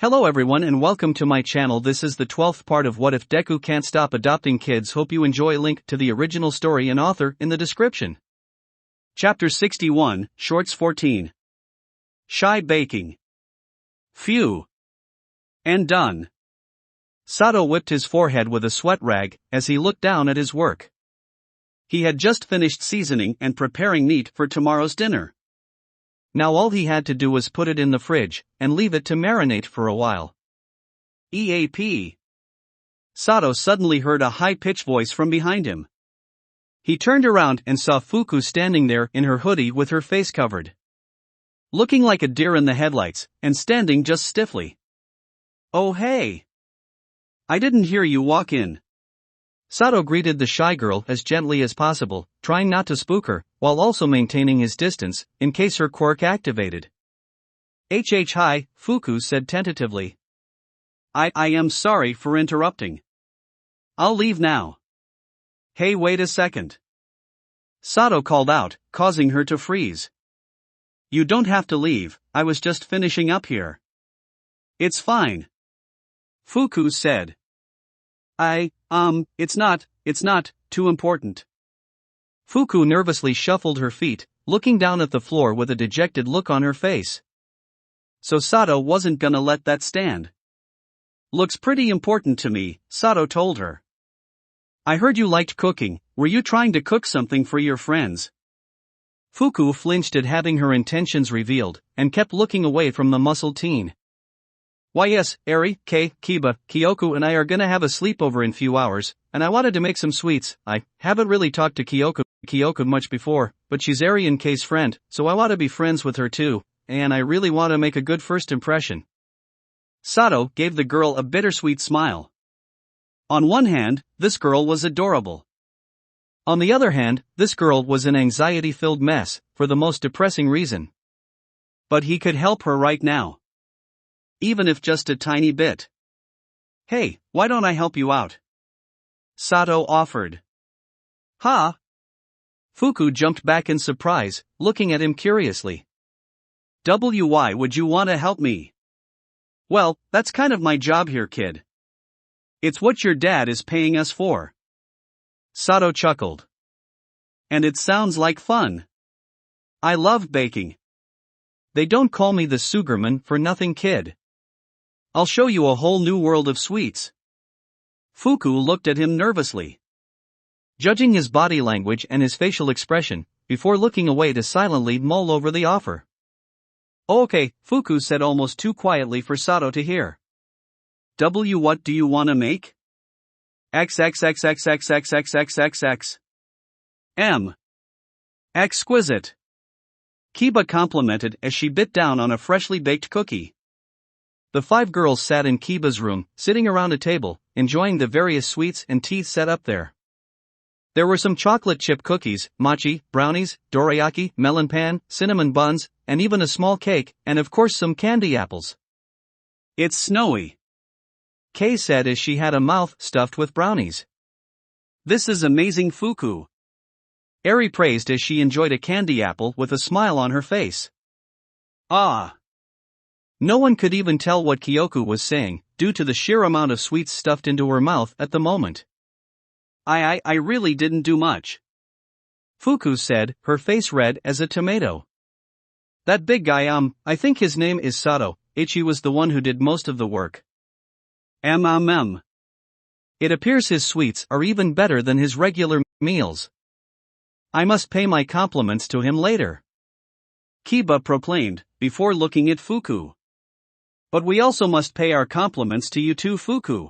Hello everyone and welcome to my channel. This is the 12th part of What If Deku Can't Stop Adopting Kids. Hope you enjoy. Link to the original story and author in the description. Chapter 61, Shorts 14. Shy Baking. Phew. And done. Sato whipped his forehead with a sweat rag as he looked down at his work. He had just finished seasoning and preparing meat for tomorrow's dinner. Now all he had to do was put it in the fridge and leave it to marinate for a while. EAP. Sato suddenly heard a high-pitched voice from behind him. He turned around and saw Fuku standing there in her hoodie with her face covered, looking like a deer in the headlights, and standing just stiffly. "Oh hey! I didn't hear you walk in." Sato greeted the shy girl as gently as possible, trying not to spook her, while also maintaining his distance, in case her quirk activated. Hi, Fuku said tentatively. I am sorry for interrupting. I'll leave now." "Hey, wait a second." Sato called out, causing her to freeze. "You don't have to leave, I was just finishing up here." "It's fine," Fuku said. It's not too important." Fuku nervously shuffled her feet, looking down at the floor with a dejected look on her face. So Sato wasn't gonna let that stand. "Looks pretty important to me," Sato told her. "I heard you liked cooking. Were you trying to cook something for your friends?" Fuku flinched at having her intentions revealed, and kept looking away from the muscled teen. "Why yes, Eri, Kei, Kiba, Kyoko and I are gonna have a sleepover in few hours, and I wanted to make some sweets. I haven't really talked to Kyoko much before, but she's Eri and Kei's friend, so I want to be friends with her too, and I really want to make a good first impression." Sato gave the girl a bittersweet smile. On one hand, this girl was adorable. On the other hand, this girl was an anxiety-filled mess, for the most depressing reason. But he could help her right now. Even if just a tiny bit. "Hey, why don't I help you out?" Sato offered. "Huh?" Fuku jumped back in surprise, looking at him curiously. "Why would you want to help me?" "Well, that's kind of my job here, kid. It's what your dad is paying us for." Sato chuckled. "And it sounds like fun. I love baking. They don't call me the Sugarman for nothing, kid. I'll show you a whole new world of sweets." Fuku looked at him nervously, judging his body language and his facial expression, before looking away to silently mull over the offer. "Oh, okay," Fuku said almost too quietly for Sato to hear. What do you want to make?" XXXXXXXXXX. Exquisite," Kiba complimented as she bit down on a freshly baked cookie. The five girls sat in Kiba's room, sitting around a table, enjoying the various sweets and teas set up there. There were some chocolate chip cookies, mochi, brownies, dorayaki, melon pan, cinnamon buns, and even a small cake, and of course some candy apples. "It's snowy," Kei said as she had a mouth stuffed with brownies. "This is amazing, Fuku," Eri praised as she enjoyed a candy apple with a smile on her face. "Ah." No one could even tell what Kyoko was saying, due to the sheer amount of sweets stuffed into her mouth at the moment. I really didn't do much," Fuku said, her face red as a tomato. "That big guy, I think his name is Sato, Ichi was the one who did most of the work. It appears his sweets are even better than his regular meals. I must pay my compliments to him later," Kiba proclaimed, before looking at Fuku. "But we also must pay our compliments to you too, Fuku.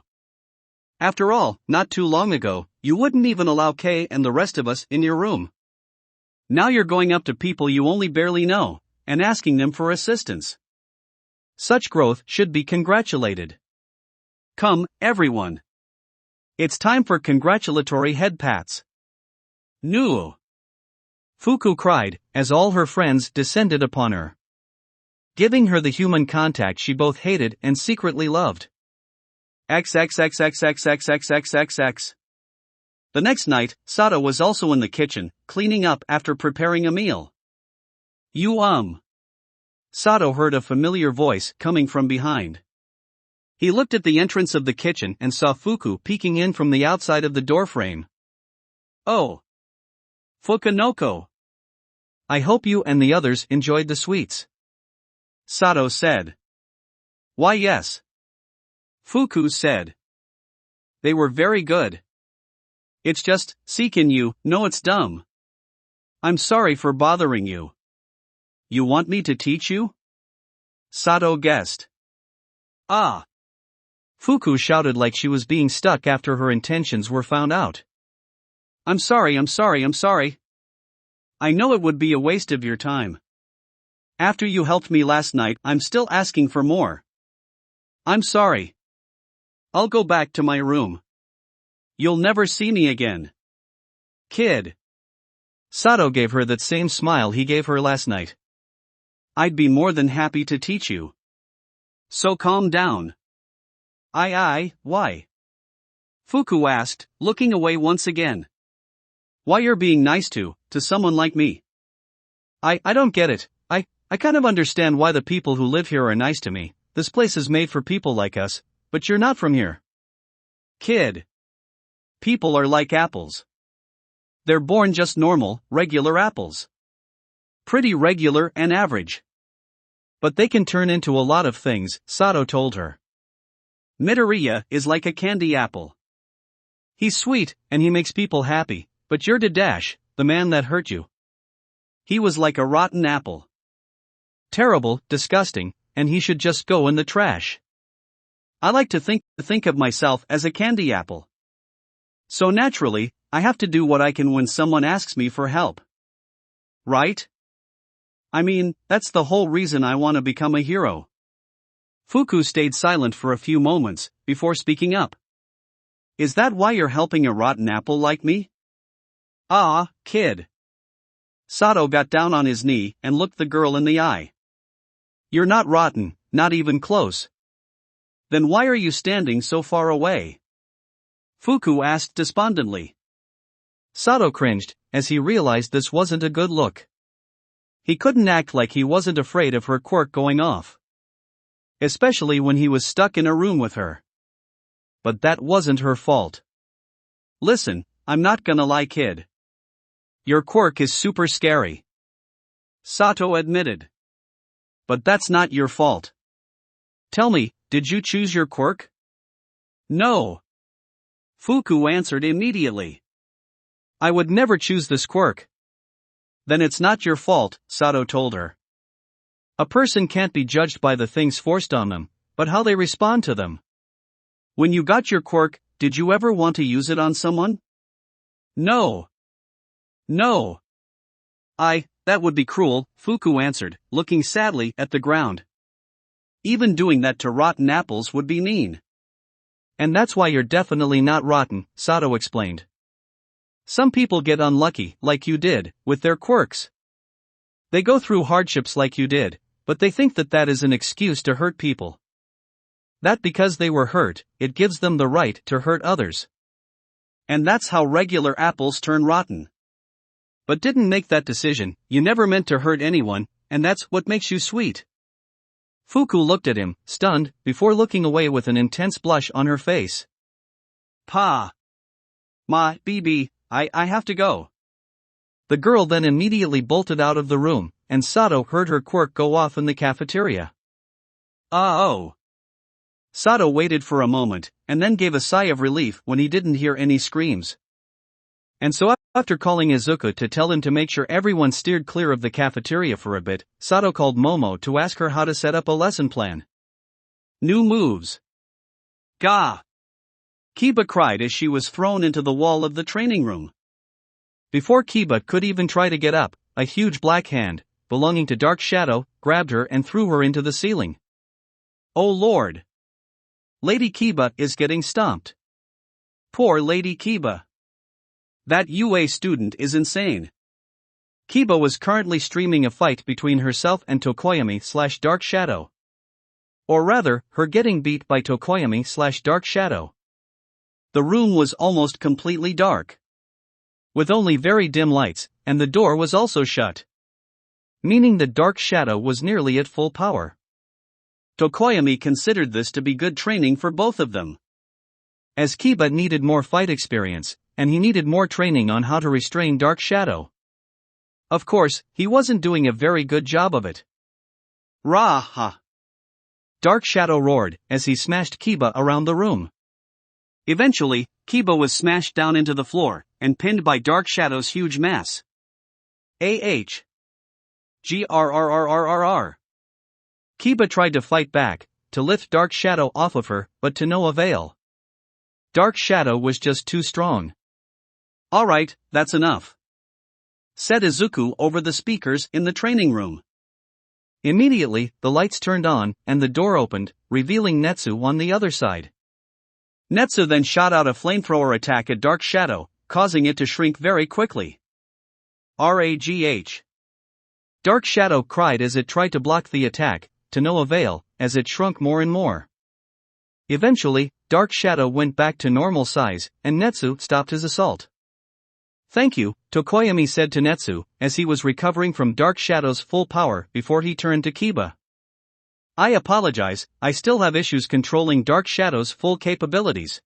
After all, not too long ago, you wouldn't even allow Kei and the rest of us in your room. Now you're going up to people you only barely know, and asking them for assistance. Such growth should be congratulated. Come, everyone. It's time for congratulatory head pats." "No!" Fuku cried, as all her friends descended upon her, giving her the human contact she both hated and secretly loved. XXXXXXXXXX. The next night, Sato was also in the kitchen, cleaning up after preparing a meal. Sato heard a familiar voice coming from behind. He looked at the entrance of the kitchen and saw Fuku peeking in from the outside of the doorframe. Oh! Fukunoko! I hope you and the others enjoyed the sweets. Sato said. Why yes. Fuku said. They were very good. It's just, Seiken you, know it's dumb. I'm sorry for bothering you. You want me to teach you? Sato guessed. Ah! Fuku shouted like she was being stuck after her intentions were found out. I'm sorry. I know it would be a waste of your time. After you helped me last night, I'm still asking for more. I'm sorry. I'll go back to my room. You'll never see me again. Kid. Sato gave her that same smile he gave her last night. I'd be more than happy to teach you. So calm down. Why? Fuku asked, looking away once again. Why you're being nice to someone like me? I don't get it. I kind of understand why the people who live here are nice to me. This place is made for people like us, but you're not from here. Kid. People are like apples. They're born just normal, regular apples. Pretty regular and average. But they can turn into a lot of things, Sato told her. Midoriya is like a candy apple. He's sweet, and he makes people happy, but you're Dadash, the man that hurt you. He was like a rotten apple. Terrible, disgusting, and he should just go in the trash. I like to think of myself as a candy apple. So naturally, I have to do what I can when someone asks me for help. Right? I mean, that's the whole reason I want to become a hero. Fuku stayed silent for a few moments, before speaking up. Is that why you're helping a rotten apple like me? Ah, kid. Sato got down on his knee and looked the girl in the eye. You're not rotten, not even close. Then why are you standing so far away? Fuku asked despondently. Sato cringed, as he realized this wasn't a good look. He couldn't act like he wasn't afraid of her quirk going off. Especially when he was stuck in a room with her. But that wasn't her fault. Listen, I'm not gonna lie, kid. Your quirk is super scary. Sato admitted. But that's not your fault. Tell me, did you choose your quirk? No. Fuku answered immediately. I would never choose this quirk. Then it's not your fault, Sato told her. A person can't be judged by the things forced on them, but how they respond to them. When you got your quirk, did you ever want to use it on someone? No. That would be cruel, Fuku answered, looking sadly at the ground. Even doing that to rotten apples would be mean. And that's why you're definitely not rotten, Sato explained. Some people get unlucky, like you did, with their quirks. They go through hardships like you did, but they think that is an excuse to hurt people. That because they were hurt, it gives them the right to hurt others. And that's how regular apples turn rotten. But didn't make that decision, you never meant to hurt anyone, and that's what makes you sweet. Fuku looked at him, stunned, before looking away with an intense blush on her face. Pa. Ma, BB, I have to go. The girl then immediately bolted out of the room, and Sato heard her quirk go off in the cafeteria. Oh. Sato waited for a moment, and then gave a sigh of relief when he didn't hear any screams. And so after calling Izuku to tell him to make sure everyone steered clear of the cafeteria for a bit, Sato called Momo to ask her how to set up a lesson plan. New moves. Gah! Kiba cried as she was thrown into the wall of the training room. Before Kiba could even try to get up, a huge black hand, belonging to Dark Shadow, grabbed her and threw her into the ceiling. Oh Lord! Lady Kiba is getting stomped. Poor Lady Kiba. That UA student is insane. Kiba was currently streaming a fight between herself and Tokoyami/Dark Shadow. Or rather, her getting beat by Tokoyami/Dark Shadow. The room was almost completely dark. With only very dim lights, and the door was also shut. Meaning the Dark Shadow was nearly at full power. Tokoyami considered this to be good training for both of them. As Kiba needed more fight experience, and he needed more training on how to restrain Dark Shadow. Of course, he wasn't doing a very good job of it. Rah-ha! Dark Shadow roared as he smashed Kiba around the room. Eventually, Kiba was smashed down into the floor and pinned by Dark Shadow's huge mass. Ah! Grrrrrrrr. Kiba tried to fight back, to lift Dark Shadow off of her, but to no avail. Dark Shadow was just too strong. Alright, that's enough, said Izuku over the speakers in the training room. Immediately, the lights turned on, and the door opened, revealing Netsu on the other side. Netsu then shot out a flamethrower attack at Dark Shadow, causing it to shrink very quickly. Ragh. Dark Shadow cried as it tried to block the attack, to no avail, as it shrunk more and more. Eventually, Dark Shadow went back to normal size, and Netsu stopped his assault. Thank you, Tokoyami said to Netsu, as he was recovering from Dark Shadow's full power before he turned to Kiba. I apologize, I still have issues controlling Dark Shadow's full capabilities.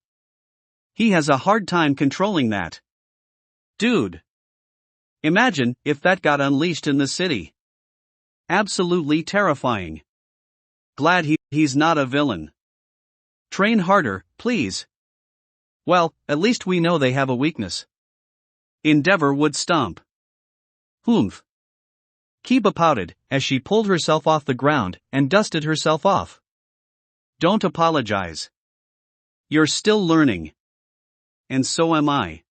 He has a hard time controlling that. Dude. Imagine if that got unleashed in the city. Absolutely terrifying. Glad he's not a villain. Train harder, please. Well, at least we know they have a weakness. Endeavor would stomp. Humph. Kiba pouted, as she pulled herself off the ground, and dusted herself off. Don't apologize. You're still learning. And so am I.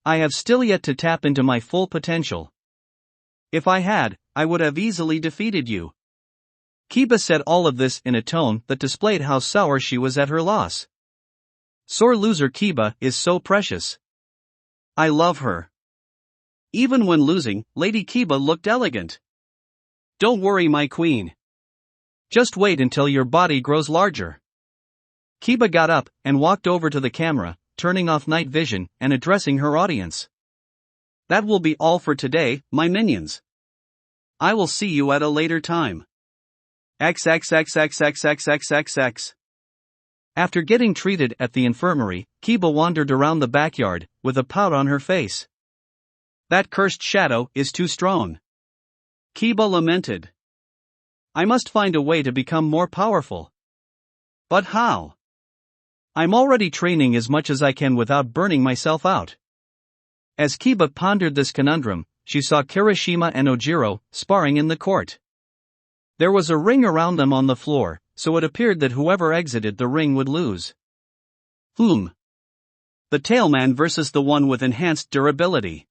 I have still yet to tap into my full potential. If I had, I would have easily defeated you. Kiba said all of this in a tone that displayed how sour she was at her loss. Sore loser Kiba is so precious. I love her. Even when losing, Lady Kiba looked elegant. Don't worry, my queen. Just wait until your body grows larger. Kiba got up and walked over to the camera, turning off night vision and addressing her audience. That will be all for today, my minions. I will see you at a later time. XXXXXXXXX. After getting treated at the infirmary, Kiba wandered around the backyard, with a pout on her face. That cursed shadow is too strong. Kiba lamented. I must find a way to become more powerful. But how? I'm already training as much as I can without burning myself out. As Kiba pondered this conundrum, she saw Kirishima and Ojiro sparring in the court. There was a ring around them on the floor, so it appeared that whoever exited the ring would lose. The Tailman versus the one with enhanced durability.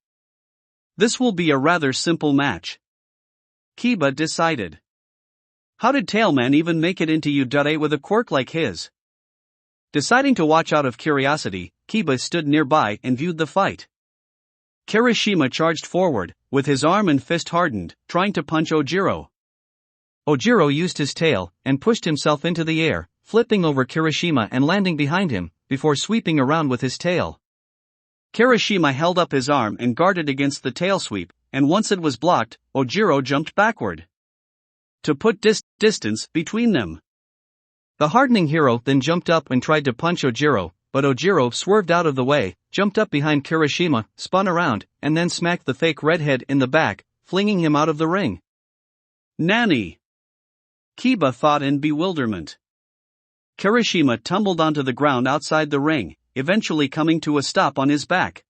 This will be a rather simple match, Kiba decided. How did Tailman even make it into Yudare with a quirk like his? Deciding to watch out of curiosity, Kiba stood nearby and viewed the fight. Kirishima charged forward, with his arm and fist hardened, trying to punch Ojiro. Ojiro used his tail, and pushed himself into the air, flipping over Kirishima and landing behind him, before sweeping around with his tail. Kirishima held up his arm and guarded against the tail sweep, and once it was blocked, Ojiro jumped backward to put distance between them. The hardening hero then jumped up and tried to punch Ojiro, but Ojiro swerved out of the way, jumped up behind Kirishima, spun around, and then smacked the fake redhead in the back, flinging him out of the ring. Nanny! Kiba thought in bewilderment. Kirishima tumbled onto the ground outside the ring, eventually coming to a stop on his back.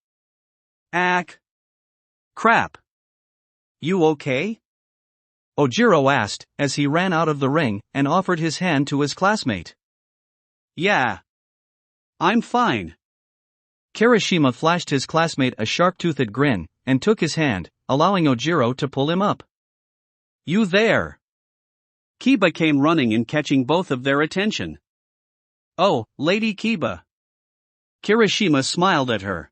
Ack! Crap! You okay? Ojiro asked, as he ran out of the ring, and offered his hand to his classmate. Yeah. I'm fine. Kirishima flashed his classmate a sharp-toothed grin, and took his hand, allowing Ojiro to pull him up. You there! Kiba came running and catching both of their attention. Oh, Lady Kiba. Kirishima smiled at her.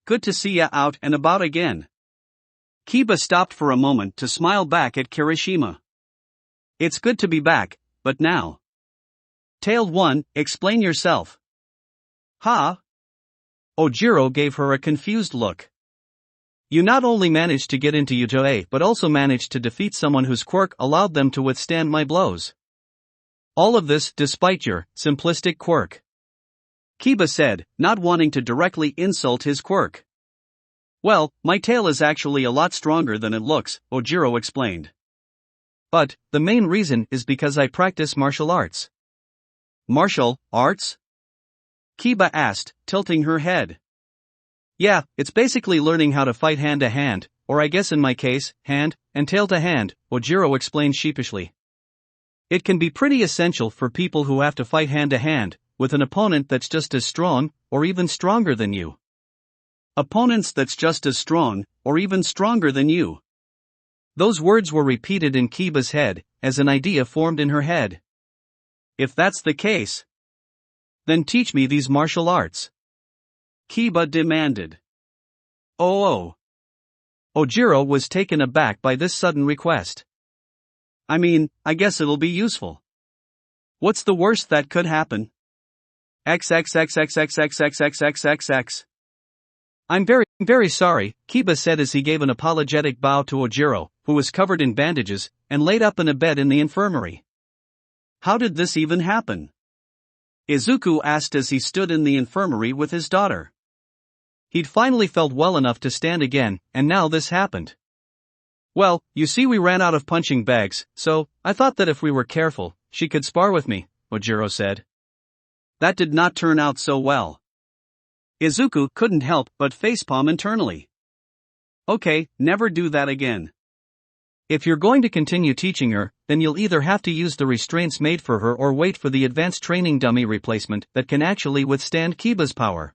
Good to see ya out and about again. Kiba stopped for a moment to smile back at Kirishima. It's good to be back, but now. Tailed one, explain yourself. Ha? Ojiro gave her a confused look. You not only managed to get into Yudare but also managed to defeat someone whose quirk allowed them to withstand my blows. All of this despite your simplistic quirk. Kiba said, not wanting to directly insult his quirk. Well, my tail is actually a lot stronger than it looks, Ojiro explained. But, the main reason is because I practice martial arts. Martial arts? Kiba asked, tilting her head. Yeah, it's basically learning how to fight hand to hand, or I guess in my case, hand and tail to hand, Ojiro explained sheepishly. It can be pretty essential for people who have to fight hand to hand, with an opponent that's just as strong, or even stronger than you. Opponents that's just as strong, or even stronger than you. Those words were repeated in Kiba's head, as an idea formed in her head. If that's the case, then teach me these martial arts. Kiba demanded. Oh. Ojiro was taken aback by this sudden request. I mean, I guess it'll be useful. What's the worst that could happen? XXXXXXXXXXXX. I'm very sorry, Kiba said as he gave an apologetic bow to Ojiro, who was covered in bandages, and laid up in a bed in the infirmary. How did this even happen? Izuku asked as he stood in the infirmary with his daughter. He'd finally felt well enough to stand again, and now this happened. Well, you see we ran out of punching bags, so I thought that if we were careful, she could spar with me, Ojiro said. That did not turn out so well. Izuku couldn't help but facepalm internally. Okay, never do that again. If you're going to continue teaching her, then you'll either have to use the restraints made for her or wait for the advanced training dummy replacement that can actually withstand Kiba's power.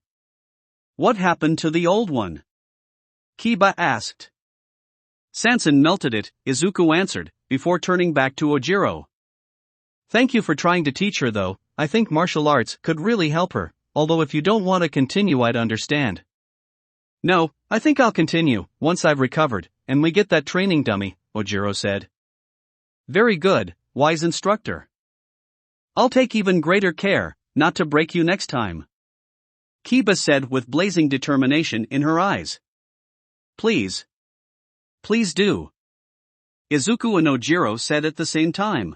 What happened to the old one? Kiba asked. Sansen melted it, Izuku answered, before turning back to Ojiro. Thank you for trying to teach her though, I think martial arts could really help her, although if you don't want to continue I'd understand. No, I think I'll continue, once I've recovered, and we get that training dummy, Ojiro said. Very good, wise instructor. I'll take even greater care, not to break you next time. Kiba said with blazing determination in her eyes. Please. Please do. Izuku and Ojiro said at the same time.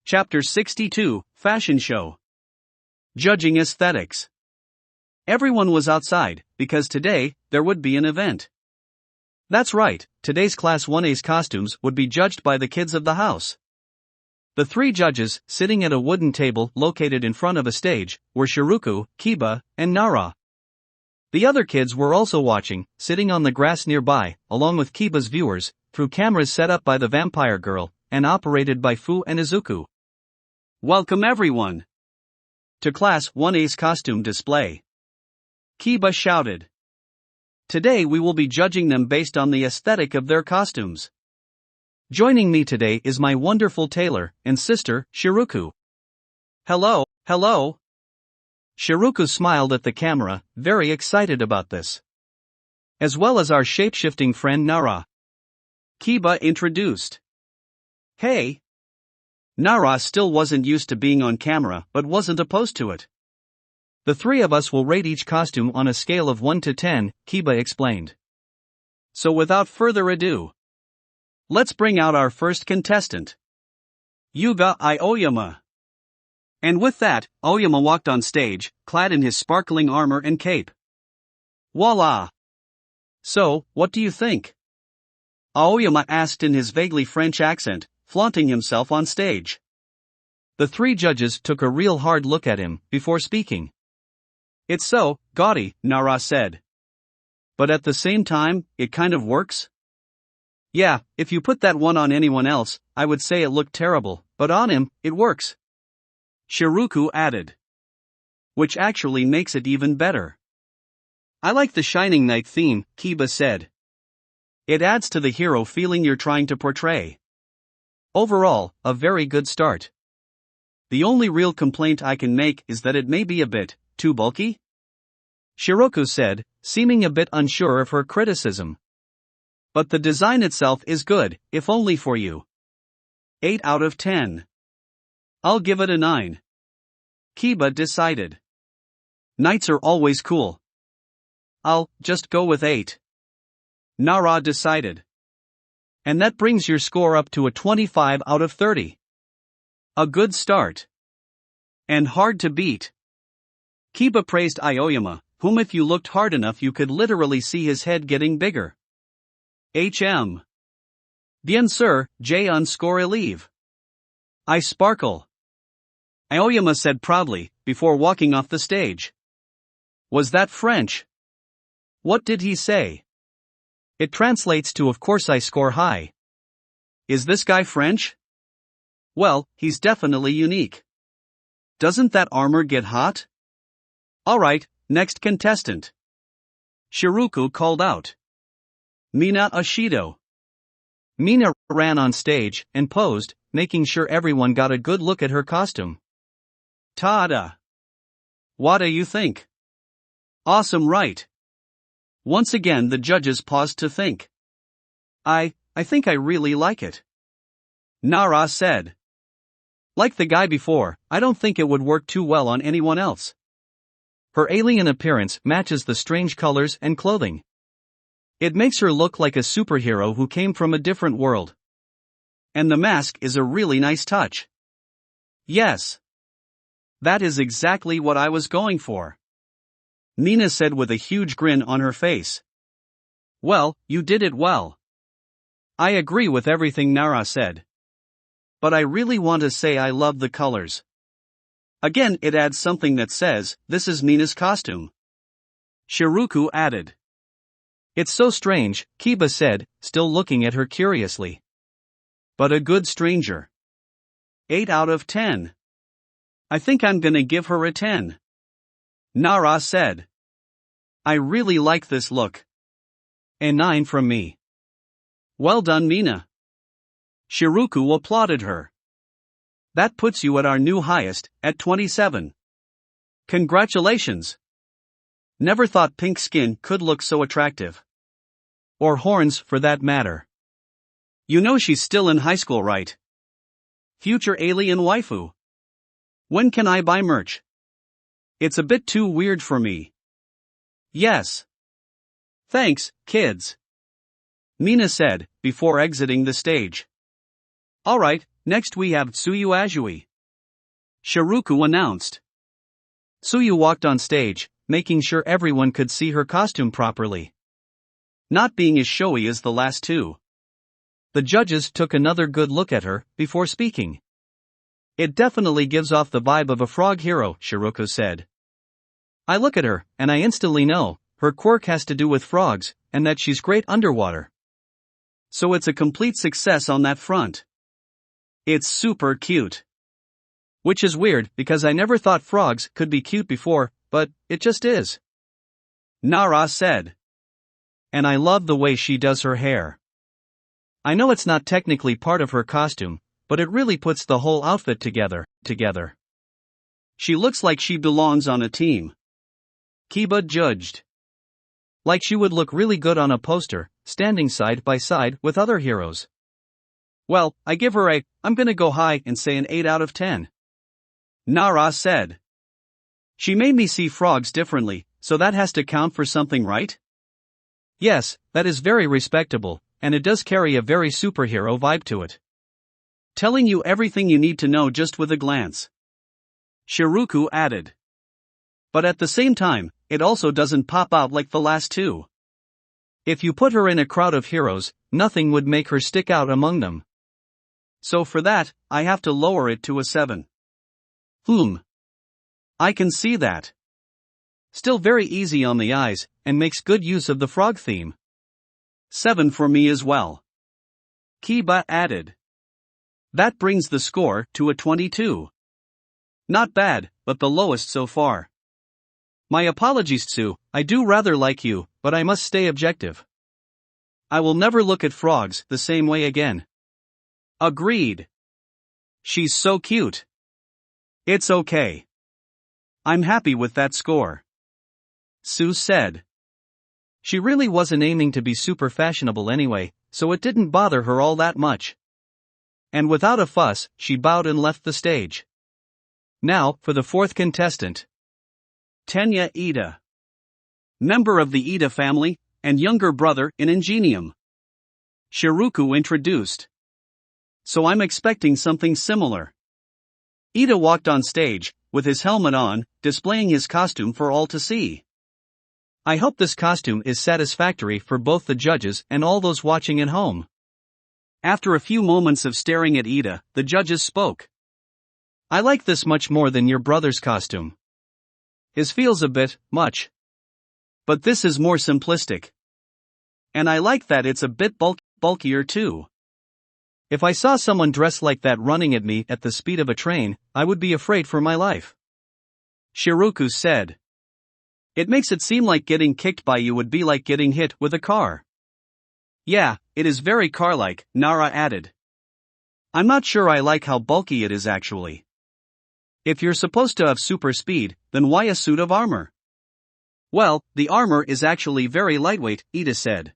Chapter 62, Fashion Show. Judging Aesthetics. Everyone was outside, because today, there would be an event. That's right, today's Class 1A's costumes would be judged by the kids of the house. The three judges, sitting at a wooden table located in front of a stage, were Shiruku, Kiba, and Nara. The other kids were also watching, sitting on the grass nearby, along with Kiba's viewers, through cameras set up by the vampire girl, and operated by Fu and Izuku. Welcome everyone to Class 1A's costume display. Kiba shouted. Today we will be judging them based on the aesthetic of their costumes. Joining me today is my wonderful tailor and sister, Shiruku. Hello. Shiruku smiled at the camera, very excited about this. As well as our shape-shifting friend Nara. Kiba introduced. Hey. Nara still wasn't used to being on camera but wasn't opposed to it. The three of us will rate each costume on a scale of 1 to 10, Kiba explained. So without further ado, let's bring out our first contestant. Yuga Aoyama. And with that, Aoyama walked on stage, clad in his sparkling armor and cape. Voila! So, what do you think? Aoyama asked in his vaguely French accent, flaunting himself on stage. The three judges took a real hard look at him, before speaking. It's so gaudy, Nara said. But at the same time, it kind of works? Yeah, if you put that one on anyone else, I would say it looked terrible, but on him, it works. Shiruku added. Which actually makes it even better. I like the Shining Knight theme, Kiba said. It adds to the hero feeling you're trying to portray. Overall, a very good start. The only real complaint I can make is that it may be a bit too bulky? Shiruku said, seeming a bit unsure of her criticism. But the design itself is good, if only for you. 8 out of 10. I'll give it a 9. Kiba decided. Knights are always cool. I'll just go with 8. Nara decided. And that brings your score up to a 25 out of 30. A good start. And hard to beat. Kiba praised Aoyama, whom if you looked hard enough you could literally see his head getting bigger. Bien sûr, J_Eleve. I sparkle. Aoyama said proudly, before walking off the stage. Was that French? What did he say? It translates to of course I score high. Is this guy French? Well, he's definitely unique. Doesn't that armor get hot? Alright, next contestant. Shiruku called out. Mina Ashido. Mina ran on stage and posed, making sure everyone got a good look at her costume. Ta-da! What do you think? Awesome, right? Once again the judges paused to think. I think I really like it. Nara said. Like the guy before, I don't think it would work too well on anyone else. Her alien appearance matches the strange colors and clothing. It makes her look like a superhero who came from a different world. And the mask is a really nice touch. Yes. That is exactly what I was going for. Mina said with a huge grin on her face. Well, you did it well. I agree with everything Nara said. But I really want to say I love the colors. Again, it adds something that says, this is Mina's costume. Shiruku added. It's so strange, Kiba said, still looking at her curiously. But a good stranger. 8 out of 10. I think I'm gonna give her a 10. Nara said. I really like this look. A 9 from me. Well done, Mina. Shiruku applauded her. That puts you at our new highest, at 27. Congratulations. Never thought pink skin could look so attractive. Or horns, for that matter. You know she's still in high school, right? Future alien waifu. When can I buy merch? It's a bit too weird for me. Yes. Thanks, kids. Mina said, before exiting the stage. Alright, next we have Tsuyu Ajui. Shiruku announced. Tsuyu walked on stage, making sure everyone could see her costume properly. Not being as showy as the last two. The judges took another good look at her, before speaking. It definitely gives off the vibe of a frog hero, Shiruku said. I look at her, and I instantly know, her quirk has to do with frogs, and that she's great underwater. So it's a complete success on that front. It's super cute. Which is weird, because I never thought frogs could be cute before, but it just is. Nara said. And I love the way she does her hair. I know it's not technically part of her costume, but it really puts the whole outfit together. She looks like she belongs on a team. Kiba judged. Like she would look really good on a poster, standing side by side with other heroes. Well, I give her I'm gonna go high and say an 8 out of 10. Nara said. She made me see frogs differently, so that has to count for something, right? Yes, that is very respectable, and it does carry a very superhero vibe to it. Telling you everything you need to know just with a glance. Shiruku added. But at the same time, it also doesn't pop out like the last two. If you put her in a crowd of heroes, nothing would make her stick out among them. So for that, I have to lower it to a 7. I can see that. Still very easy on the eyes, and makes good use of the frog theme. 7 for me as well. Kiba added. That brings the score to a 22. Not bad, but the lowest so far. My apologies, Tsu, I do rather like you, but I must stay objective. I will never look at frogs the same way again. Agreed. She's so cute. It's okay. I'm happy with that score. Tsu said. She really wasn't aiming to be super fashionable anyway, so it didn't bother her all that much. And without a fuss, she bowed and left the stage. Now, for the fourth contestant. Tenya Ida. Member of the Ida family, and younger brother in Ingenium. Shiruku introduced. So I'm expecting something similar. Ida walked on stage, with his helmet on, displaying his costume for all to see. I hope this costume is satisfactory for both the judges and all those watching at home. After a few moments of staring at Ida, the judges spoke. I like this much more than your brother's costume. His feels a bit much. But this is more simplistic. And I like that it's a bit bulkier too. If I saw someone dressed like that running at me at the speed of a train, I would be afraid for my life. Shiroku said. It makes it seem like getting kicked by you would be like getting hit with a car. Yeah, it is very car-like, Nara added. I'm not sure I like how bulky it is actually. If you're supposed to have super speed, then why a suit of armor? Well, the armor is actually very lightweight, Ida said.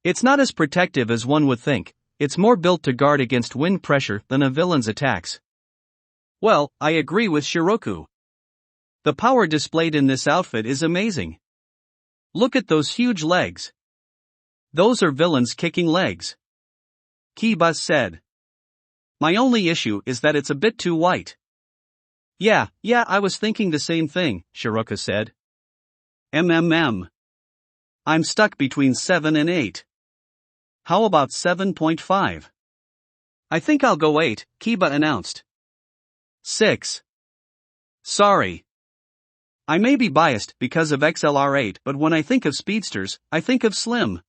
It's not as protective as one would think, it's more built to guard against wind pressure than a villain's attacks. Well, I agree with Shiroku. The power displayed in this outfit is amazing. Look at those huge legs. Those are villains kicking legs. Kiba said. My only issue is that it's a bit too white. Yeah, I was thinking the same thing, Shiroku said. I'm stuck between 7 and 8. How about 7.5? I think I'll go 8, Kiba announced. 6. Sorry. I may be biased because of XLR8, but when I think of speedsters, I think of Slim.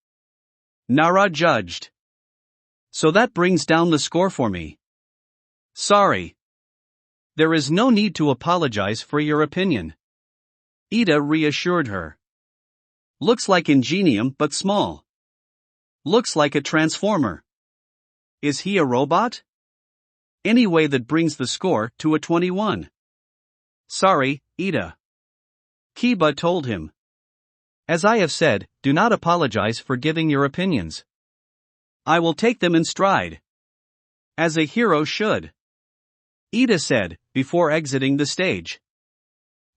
Nara judged. So that brings down the score for me. Sorry. There is no need to apologize for your opinion. Ida reassured her. Looks like Ingenium but small. Looks like a transformer. Is he a robot? Anyway, that brings the score to a 21. Sorry, Ida. Kiba told him. As I have said, do not apologize for giving your opinions. I will take them in stride. As a hero should. Ida said, before exiting the stage.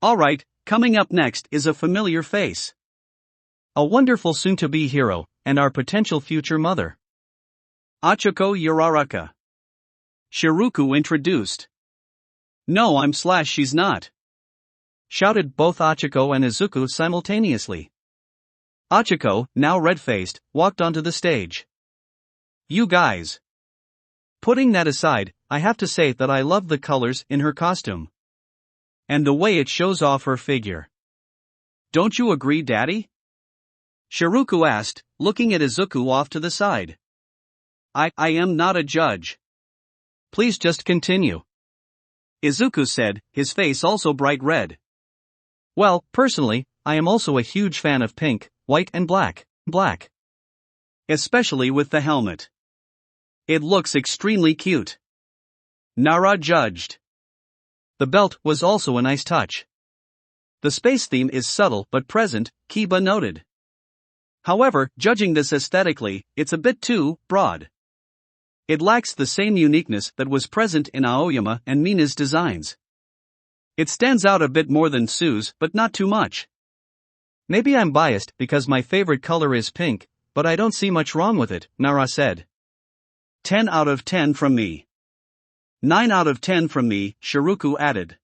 Alright, coming up next is a familiar face. A wonderful soon-to-be hero, and our potential future mother. Achiko Uraraka. Shiroku introduced. No, she's not. Shouted both Achiko and Izuku simultaneously. Achiko, now red-faced, walked onto the stage. You guys. Putting that aside, I have to say that I love the colors in her costume. And the way it shows off her figure. Don't you agree, Daddy? Shiroku asked, looking at Izuku off to the side. I am not a judge. Please just continue. Izuku said, his face also bright red. Well, personally, I am also a huge fan of pink, white and black. Especially with the helmet. It looks extremely cute. Nara judged. The belt was also a nice touch. The space theme is subtle but present, Kiba noted. However, judging this aesthetically, it's a bit too broad. It lacks the same uniqueness that was present in Aoyama and Mina's designs. It stands out a bit more than Sue's, but not too much. Maybe I'm biased because my favorite color is pink, but I don't see much wrong with it, Nara said. 10 out of 10 from me. 9 out of 10 from me, Shiroku added.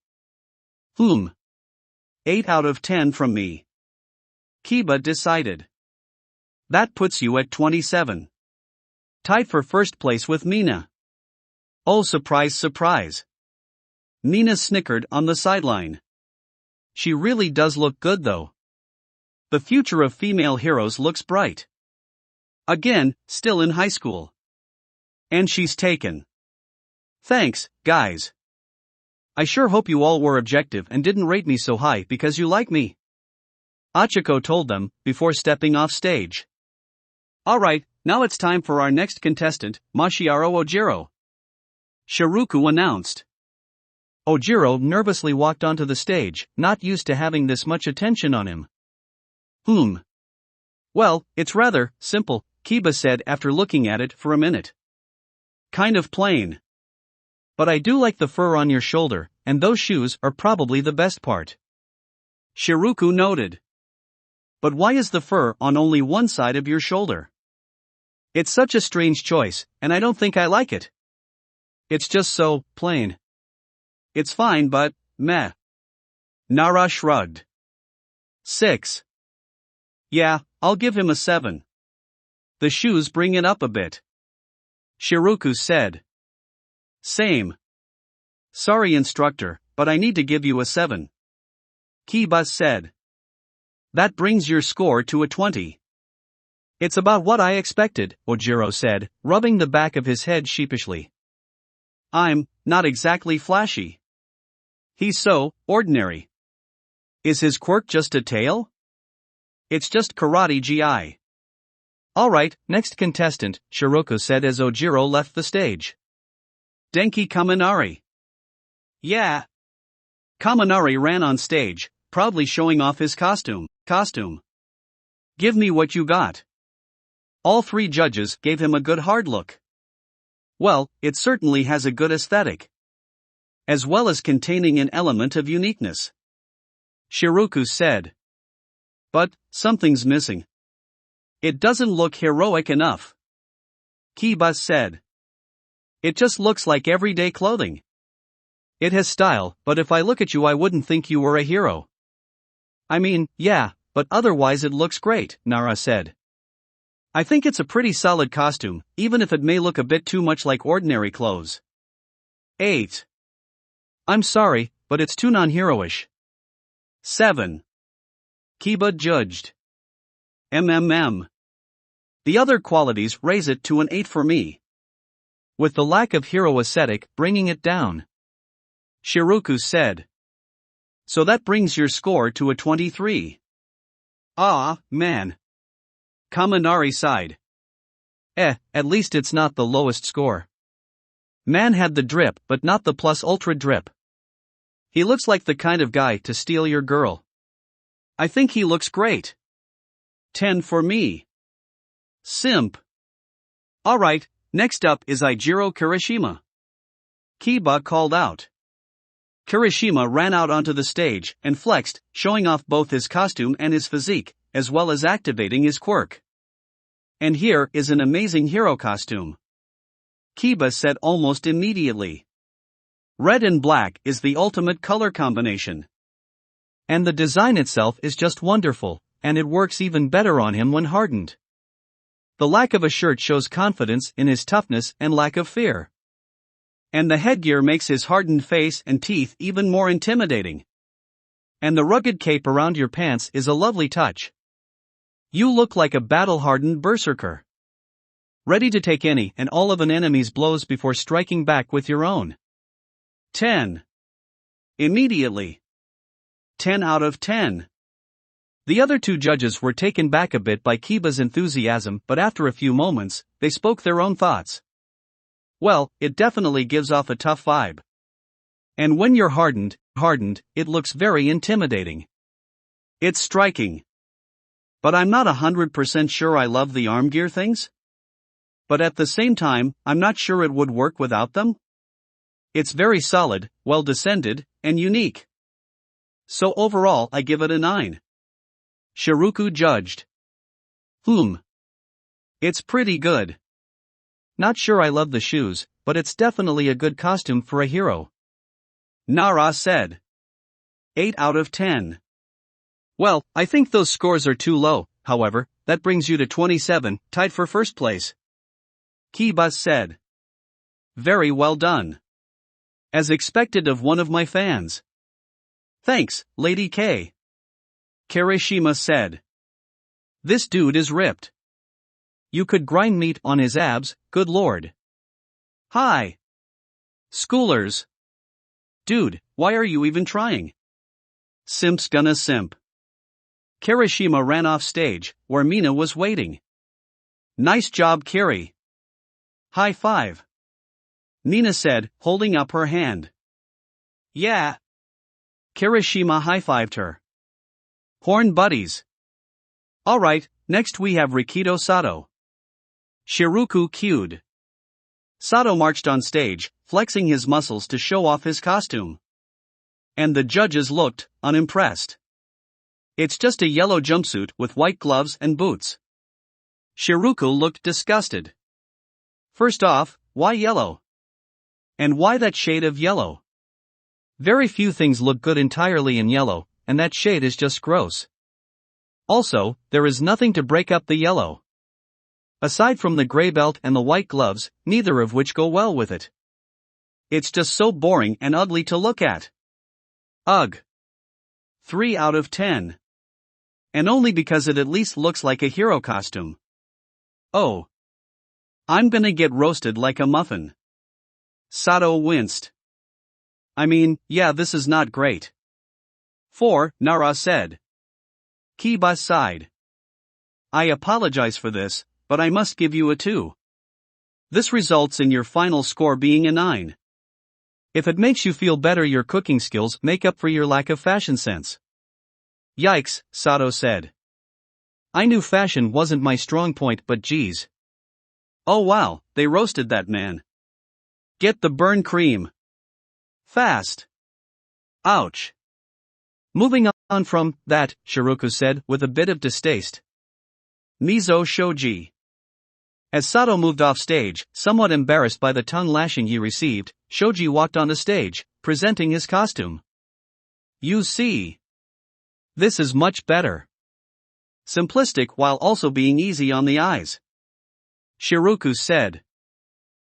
8 out of 10 from me. Kiba decided. That puts you at 27. Tied for first place with Mina. Oh, surprise, surprise. Mina snickered on the sideline. She really does look good though. The future of female heroes looks bright. Again, still in high school. And she's taken. Thanks, guys. I sure hope you all were objective and didn't rate me so high because you like me. Achiko told them, before stepping off stage. Alright, now it's time for our next contestant, Mashiaro Ojiro. Shiroku announced. Ojiro nervously walked onto the stage, not used to having this much attention on him. Well, it's rather simple, Kiba said after looking at it for a minute. Kind of plain. But I do like the fur on your shoulder, and those shoes are probably the best part. Shiroku noted. But why is the fur on only one side of your shoulder? It's such a strange choice, and I don't think I like it. It's just so plain. it's fine but, meh. Nara shrugged. 6. Yeah, I'll give him a 7. The shoes bring it up a bit. Shiroku said. Same. Sorry instructor, but I need to give you a 7. Kiba said. That brings your score to a 20. It's about what I expected, Ojiro said, rubbing the back of his head sheepishly. I'm not exactly flashy. He's so ordinary. Is his quirk just a tail? It's just karate gi. Alright, next contestant, Shiroku said as Ojiro left the stage. Denki Kaminari. Yeah. Kaminari ran on stage, proudly showing off his costume. Give me what you got. All 3 judges gave him a good hard look. Well, it certainly has a good aesthetic. As well as containing an element of uniqueness. Shiroku said. But, something's missing. It doesn't look heroic enough. Kiba said. It just looks like everyday clothing. It has style, but if I look at you I wouldn't think you were a hero. I mean, yeah, but otherwise it looks great, Nara said. I think it's a pretty solid costume, even if it may look a bit too much like ordinary clothes. 8. I'm sorry, but it's too non-heroish. 7. Kiba judged. The other qualities raise it to an 8 for me. With the lack of hero aesthetic bringing it down. Shiroku said. So that brings your score to a 23. Ah, man. Kaminari sighed. At least it's not the lowest score. Man had the drip but not the plus ultra drip. He looks like the kind of guy to steal your girl. I think he looks great. 10 for me. Simp. Alright, next up is Ijiro Kirishima. Kiba called out. Kirishima ran out onto the stage and flexed, showing off both his costume and his physique, as well as activating his quirk. And here is an amazing hero costume. Kiba said almost immediately. Red and black is the ultimate color combination. And the design itself is just wonderful, and it works even better on him when hardened. The lack of a shirt shows confidence in his toughness and lack of fear. And the headgear makes his hardened face and teeth even more intimidating. And the rugged cape around your pants is a lovely touch. You look like a battle-hardened berserker. Ready to take any and all of an enemy's blows before striking back with your own. 10. Immediately. 10 out of 10. The other 2 judges were taken back a bit by Kiba's enthusiasm, but after a few moments, they spoke their own thoughts. Well, it definitely gives off a tough vibe. And when you're hardened, it looks very intimidating. It's striking. But I'm not 100% sure I love the arm gear things. But at the same time, I'm not sure it would work without them. It's very solid, well descended, and unique. So overall I give it a 9. Shiroku judged. It's pretty good. Not sure I love the shoes, but it's definitely a good costume for a hero. Nara said. 8 out of 10. Well, I think those scores are too low, however, that brings you to 27, tied for first place. Kiba said. Very well done. As expected of one of my fans. Thanks, Lady K. Kirishima said. This dude is ripped. You could grind meat on his abs, good lord. Hi. Schoolers. Dude, why are you even trying? Simp's gonna simp. Kirishima ran off stage, where Mina was waiting. Nice job, Kiri. High five. Nina said, holding up her hand. Yeah. Kirishima high-fived her. Horn buddies. Alright, next we have Rikido Sato. Shiroku cued. Sato marched on stage, flexing his muscles to show off his costume. And the judges looked unimpressed. It's just a yellow jumpsuit with white gloves and boots. Shiroku looked disgusted. First off, why yellow? And why that shade of yellow? Very few things look good entirely in yellow, and that shade is just gross. Also, there is nothing to break up the yellow. Aside from the gray belt and the white gloves, neither of which go well with it. It's just so boring and ugly to look at. Ugh. 3 out of 10. And only because it at least looks like a hero costume. Oh. I'm gonna get roasted like a muffin. Sato winced. I mean, yeah, this is not great. 4, Nara said. Kiba sighed. I apologize for this, but I must give you a 2. This results in your final score being a 9. If it makes you feel better, your cooking skills make up for your lack of fashion sense. Yikes, Sato said. I knew fashion wasn't my strong point, but geez. Oh wow, they roasted that man. Get the burn cream. Fast. Ouch. Moving on from that, Shiroku said with a bit of distaste. Mizo Shoji. As Sato moved off stage, somewhat embarrassed by the tongue lashing he received, Shoji walked on the stage, presenting his costume. You see. This is much better. Simplistic while also being easy on the eyes. Shiroku said.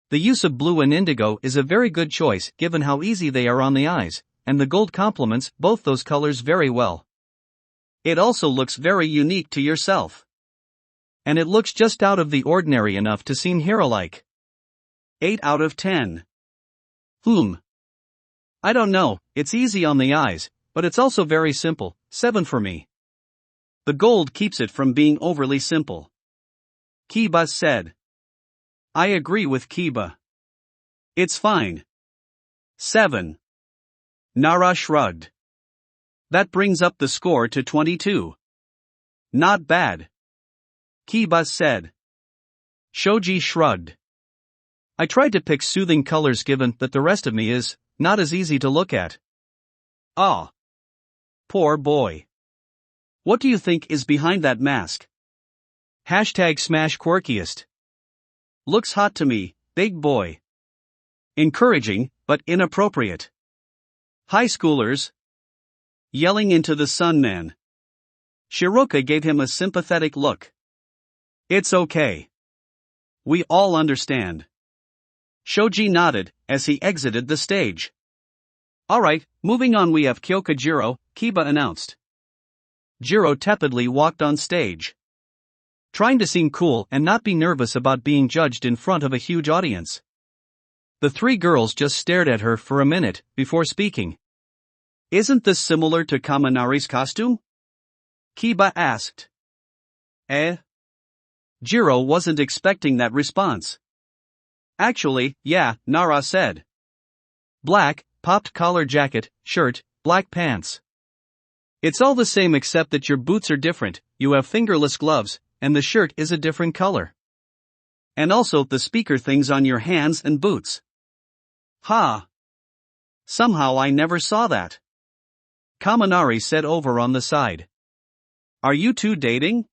The use of blue and indigo is a very good choice given how easy they are on the eyes, and the gold complements both those colors very well. It also looks very unique to yourself. And it looks just out of the ordinary enough to seem hero-like. 8 out of 10. I don't know, it's easy on the eyes, but it's also very simple, 7 for me. The gold keeps it from being overly simple. Kiba said. I agree with Kiba. It's fine. 7. Nara shrugged. That brings up the score to 22. Not bad. Kiba said. Shoji shrugged. I tried to pick soothing colors given that the rest of me is not as easy to look at. Ah. Poor boy. What do you think is behind that mask? Hashtag smash quirkiest. Looks hot to me, big boy. Encouraging, but inappropriate. High schoolers. Yelling into the sun man. Shiroka gave him a sympathetic look. It's okay. We all understand. Shoji nodded as he exited the stage. Alright, moving on, we have Kyoka Jiro, Kiba announced. Jiro tepidly walked on stage. Trying to seem cool and not be nervous about being judged in front of a huge audience. The 3 girls just stared at her for a minute before speaking. Isn't this similar to Kaminari's costume? Kiba asked. Jiro wasn't expecting that response. Actually, yeah, Nara said. Black, popped collar jacket, shirt, black pants. It's all the same except that your boots are different, you have fingerless gloves, and the shirt is a different color. And also the speaker things on your hands and boots. Ha! Somehow I never saw that. Kaminari said over on the side. Are you two dating?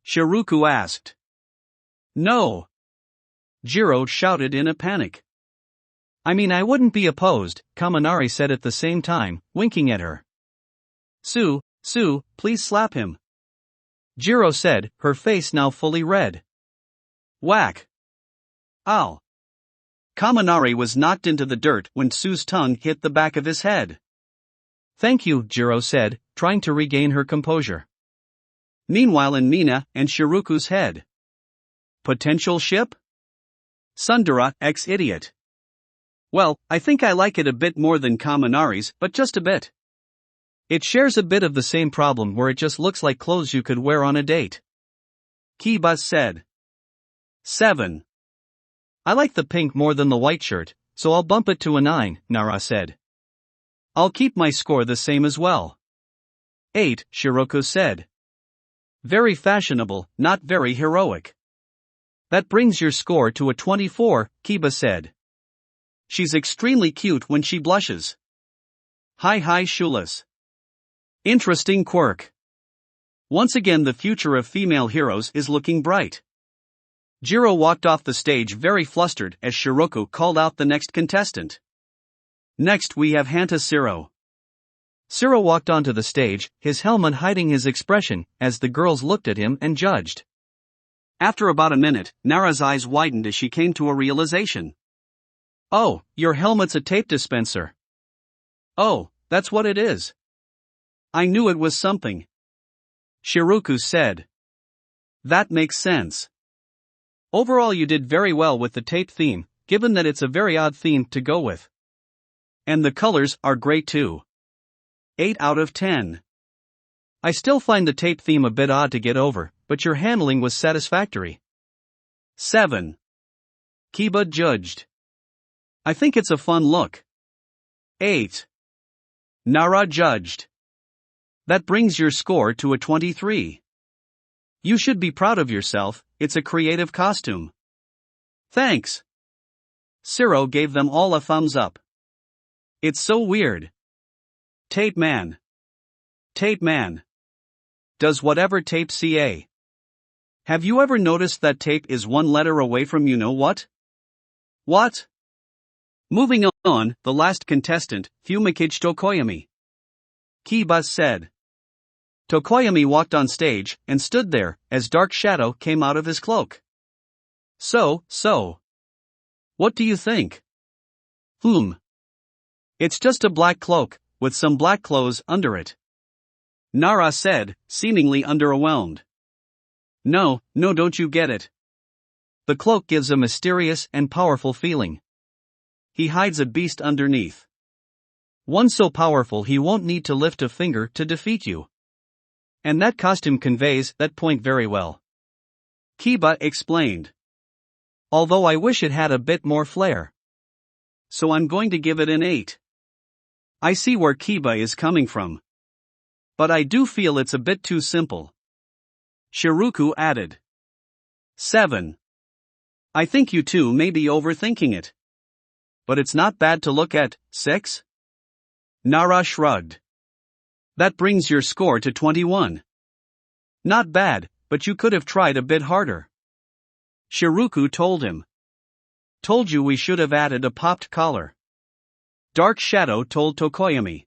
Shiroku asked. No. Jiro shouted in a panic. I mean, I wouldn't be opposed, Kaminari said at the same time, winking at her. Sue, please slap him. Jiro said, her face now fully red. Whack. Ow. Kaminari was knocked into the dirt when Sue's tongue hit the back of his head. Thank you, Jiro said, trying to regain her composure. Meanwhile in Mina and Shiroku's head. Potential ship? Sundara, ex-idiot. Well, I think I like it a bit more than Kaminari's, but just a bit. It shares a bit of the same problem where it just looks like clothes you could wear on a date. Kiba said. 7. I like the pink more than the white shirt, so I'll bump it to a 9, Nara said. I'll keep my score the same as well. 8, Shiroku said. Very fashionable, not very heroic. That brings your score to a 24, Kiba said. She's extremely cute when she blushes. Hi shoeless. Interesting quirk. Once again the future of female heroes is looking bright. Jiro walked off the stage very flustered as Shiroku called out the next contestant. Next we have Hanta Siro. Siro walked onto the stage, his helmet hiding his expression, as the girls looked at him and judged. After about a minute, Nara's eyes widened as she came to a realization. Oh, your helmet's a tape dispenser. Oh, that's what it is. I knew it was something. Shiruku said. That makes sense. Overall you did very well with the tape theme, given that it's a very odd theme to go with. And the colors are great too. 8 out of 10. I still find the tape theme a bit odd to get over, but your handling was satisfactory. 7. Kiba judged. I think it's a fun look. 8. Nara judged. That brings your score to a 23. You should be proud of yourself, it's a creative costume. Thanks. Siro gave them all a thumbs up. It's so weird. Tape man. Tape man. Does whatever tape ca. Have you ever noticed that tape is one letter away from you know what? What? Moving on, the last contestant, Fumikage Tokoyami. Kiba said. Tokoyami walked on stage and stood there as Dark Shadow came out of his cloak. So. What do you think? It's just a black cloak, with some black clothes under it. Nara said, seemingly underwhelmed. No, don't you get it? The cloak gives a mysterious and powerful feeling. He hides a beast underneath. One so powerful he won't need to lift a finger to defeat you. And that costume conveys that point very well. Kiba explained. Although I wish it had a bit more flair. So I'm going to give it an 8. I see where Kiba is coming from. But I do feel it's a bit too simple. Shiruku added. 7. I think you two may be overthinking it. But it's not bad to look at. 6. Nara shrugged. That brings your score to 21. Not bad, but you could have tried a bit harder. Shiruku told him. Told you we should have added a popped collar. Dark Shadow told Tokoyami.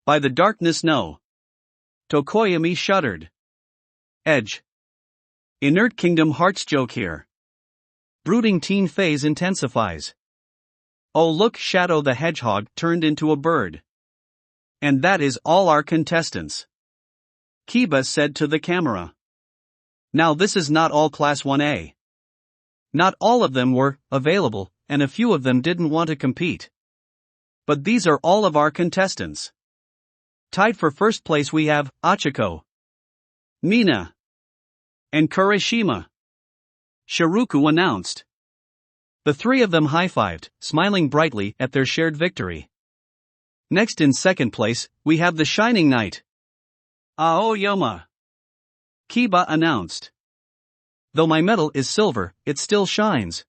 By the darkness no. Tokoyami shuddered. Edge. Inert Kingdom Hearts joke here. Brooding teen phase intensifies. Oh look, Shadow the Hedgehog turned into a bird. And that is all our contestants. Kiba said to the camera. Now this is not all Class 1A. Not all of them were available, and a few of them didn't want to compete. But these are all of our contestants. Tied for first place we have Achiko, Mina, and Kurishima. Shiruku announced. The three of them high-fived, smiling brightly at their shared victory. Next in second place, we have the Shining Knight, Aoyama. Kiba announced. Though my medal is silver, it still shines.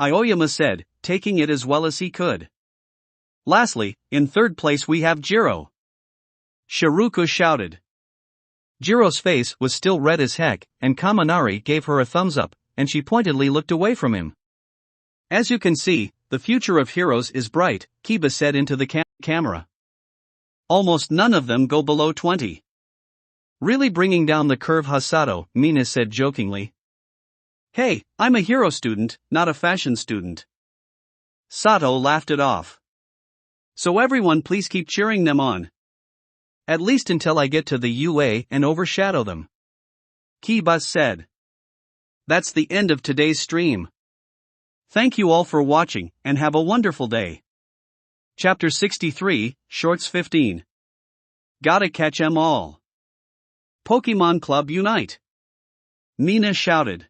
Aoyama said, taking it as well as he could. Lastly, in third place we have Jiro. Shiruku shouted. Jiro's face was still red as heck, and Kaminari gave her a thumbs up, and she pointedly looked away from him. As you can see, the future of heroes is bright, Kiba said into the camera. Almost none of them go below 20. Really bringing down the curve, Hasato, Mina said jokingly. Hey, I'm a hero student, not a fashion student. Sato laughed it off. So everyone please keep cheering them on. At least until I get to the UA and overshadow them. Kiba said. That's the end of today's stream. Thank you all for watching, and have a wonderful day. Chapter 63, Shorts 15. Gotta catch 'em all. Pokemon Club unite! Mina shouted.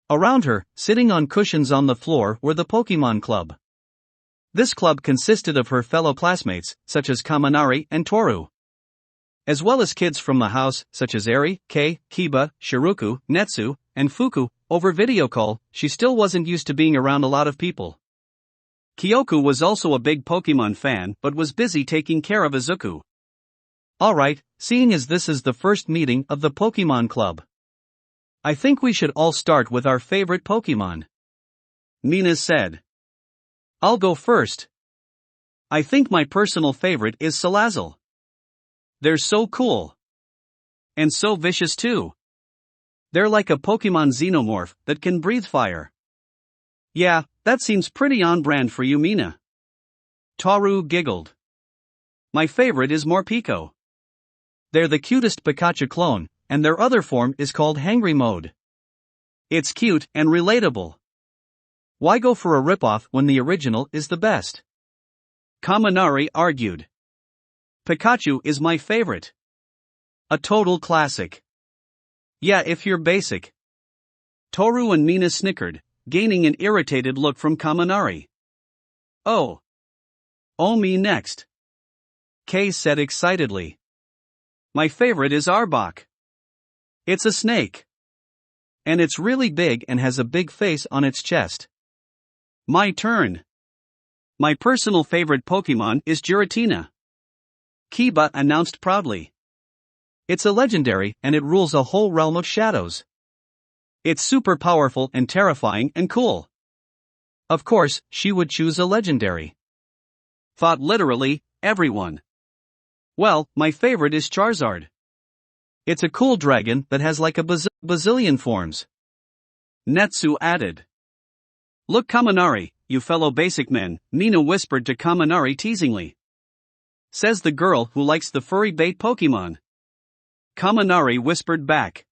Around her, sitting on cushions on the floor, were the Pokemon Club. This club consisted of her fellow classmates, such as Kaminari and Toru. As well as kids from the house, such as Eri, Kei, Kiba, Shiruku, Netsu, and Fuku. Over video call, she still wasn't used to being around a lot of people. Kyoku was also a big Pokemon fan but was busy taking care of Izuku. Alright, seeing as this is the first meeting of the Pokemon Club, I think we should all start with our favorite Pokemon. Mina said. I'll go first. I think my personal favorite is Salazzle. They're so cool. And so vicious too. They're like a Pokemon xenomorph that can breathe fire. Yeah, that seems pretty on brand for you, Mina. Toru giggled. My favorite is Morpeko. They're the cutest Pikachu clone, and their other form is called Hangry Mode. It's cute and relatable. Why go for a ripoff when the original is the best? Kaminari argued. Pikachu is my favorite. A total classic. Yeah, if you're basic. Toru and Mina snickered, gaining an irritated look from Kaminari. Oh. Oh, me next. Kei said excitedly. My favorite is Arbok. It's a snake. And it's really big and has a big face on its chest. My turn. My personal favorite Pokemon is Giratina. Kiba announced proudly. It's a legendary and it rules a whole realm of shadows. It's super powerful and terrifying and cool. Of course, she would choose a legendary. Thought literally, everyone. Well, my favorite is Charizard. It's a cool dragon that has like a bazillion forms. Netsu added. Look, Kaminari, you fellow basic men, Mina whispered to Kaminari teasingly. Says the girl who likes the furry bait Pokemon. Kaminari whispered back.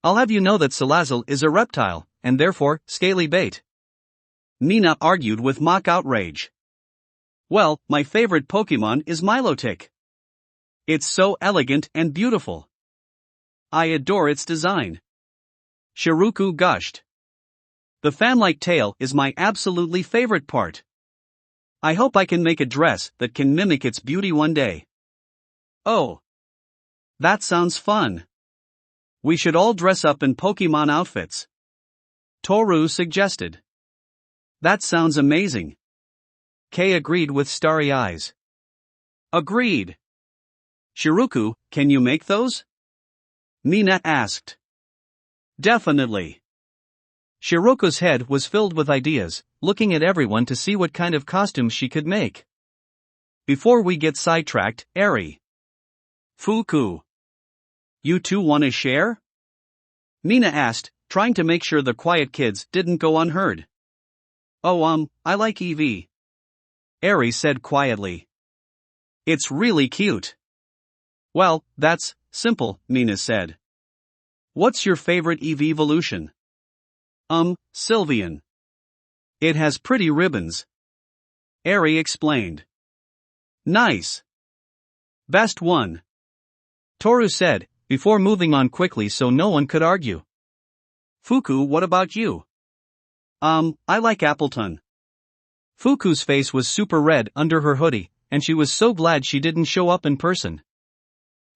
I'll have you know that Salazzle is a reptile, and therefore, scaly bait. Mina argued with mock outrage. Well, my favorite Pokemon is Milotic. It's so elegant and beautiful. I adore its design. Shiruku gushed. The fan-like tail is my absolutely favorite part. I hope I can make a dress that can mimic its beauty one day. Oh. That sounds fun. We should all dress up in Pokemon outfits. Toru suggested. That sounds amazing. Kei agreed with starry eyes. Agreed. Shiruku, can you make those? Mina asked. Definitely. Shiruku's head was filled with ideas, looking at everyone to see what kind of costume she could make. Before we get sidetracked, Eri. Fuku. You two want to share? Mina asked, trying to make sure the quiet kids didn't go unheard. Oh, I like Eevee. Eri said quietly. It's really cute. Well, that's simple, Mina said. What's your favorite Eevee evolution? Sylveon. It has pretty ribbons. Eri explained. Nice. Best one. Toru said, before moving on quickly so no one could argue. Fuku, what about you? I like Appleton. Fuku's face was super red under her hoodie, and she was so glad she didn't show up in person.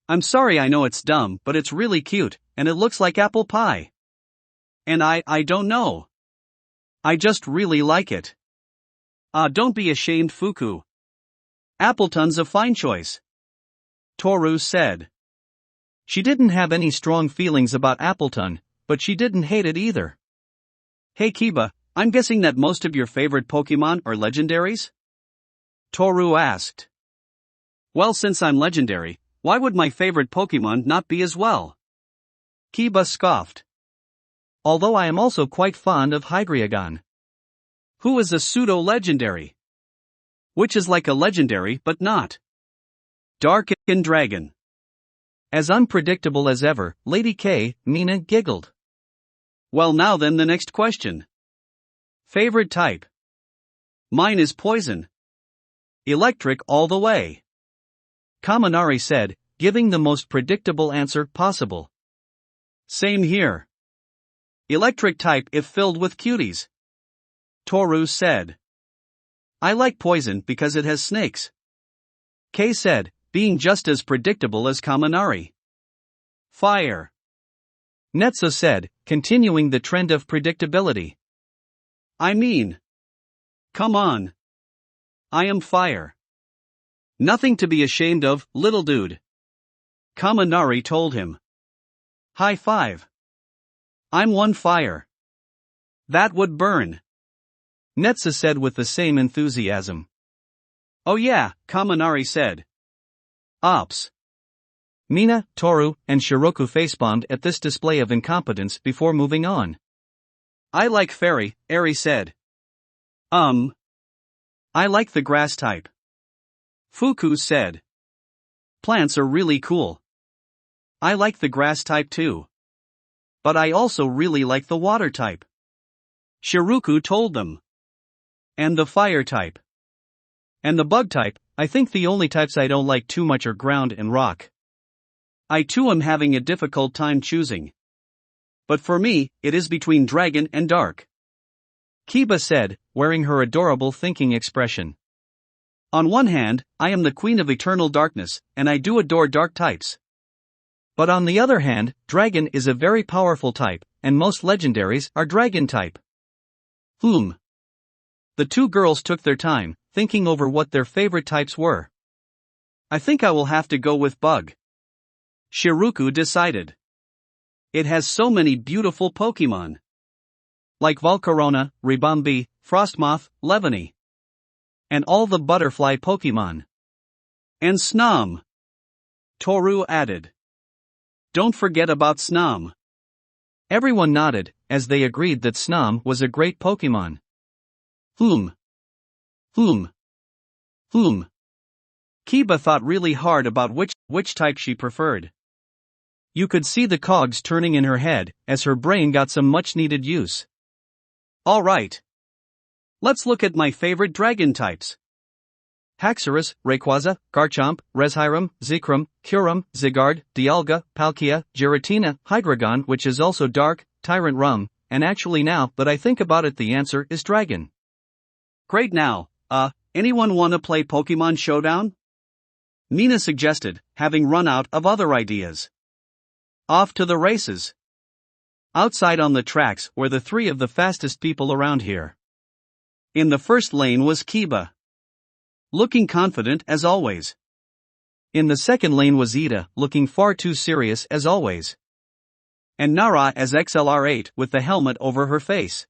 I'm sorry, I know it's dumb, but it's really cute, and it looks like apple pie. And I don't know. I just really like it. Don't be ashamed, Fuku. Appleton's a fine choice. Toru said. She didn't have any strong feelings about Appleton, but she didn't hate it either. Hey Kiba, I'm guessing that most of your favorite Pokemon are legendaries? Toru asked. Well, since I'm legendary, why would my favorite Pokemon not be as well? Kiba scoffed. Although I am also quite fond of Hydreigon. Who is a pseudo-legendary? Which is like a legendary but not. Dark and Dragon. As unpredictable as ever, Lady K, Mina giggled. Well, now then, the next question. Favorite type? Mine is poison. Electric all the way. Kaminari said, giving the most predictable answer possible. Same here. Electric type if filled with cuties. Toru said. I like poison because it has snakes. Kei said, being just as predictable as Kaminari. Fire. Netsu said, continuing the trend of predictability. I mean. Come on. I am fire. Nothing to be ashamed of, little dude. Kaminari told him. High five. I'm one fire. That would burn. Netsu said with the same enthusiasm. Oh yeah, Kaminari said. Ops. Mina, Toru, and Shiroku facepalmed at this display of incompetence before moving on. I like fairy, Eri said. I like the grass type. Fuku said. Plants are really cool. I like the grass type too. But I also really like the water type. Shiroku told them. And the fire type. And the bug type. I think the only types I don't like too much are ground and rock. I too am having a difficult time choosing. But for me, it is between dragon and dark. Kiba said, wearing her adorable thinking expression. On one hand, I am the queen of eternal darkness, and I do adore dark types. But on the other hand, dragon is a very powerful type, and most legendaries are dragon type. The two girls took their time, thinking over what their favorite types were. I think I will have to go with bug. Shiroku decided. It has so many beautiful Pokemon. Like Volcarona, Ribombee, Frostmoth, Levany. And all the butterfly Pokemon. And Snom. Toru added. Don't forget about Snom. Everyone nodded, as they agreed that Snom was a great Pokemon. Kiba thought really hard about which type she preferred. You could see the cogs turning in her head, as her brain got some much-needed use. Alright. Let's look at my favorite dragon types. Haxorus, Rayquaza, Garchomp, Reshiram, Zekrom, Kyurem, Zygarde, Dialga, Palkia, Giratina, Hydreigon, which is also dark, Tyrant Rum, and actually now that I think about it the answer is dragon. Great now, anyone wanna play Pokemon Showdown? Mina suggested, having run out of other ideas. Off to the races. Outside on the tracks were the three of the fastest people around here. In the first lane was Kiba. Looking confident as always. In the second lane was Ida, looking far too serious as always. And Nara as XLR8 with the helmet over her face.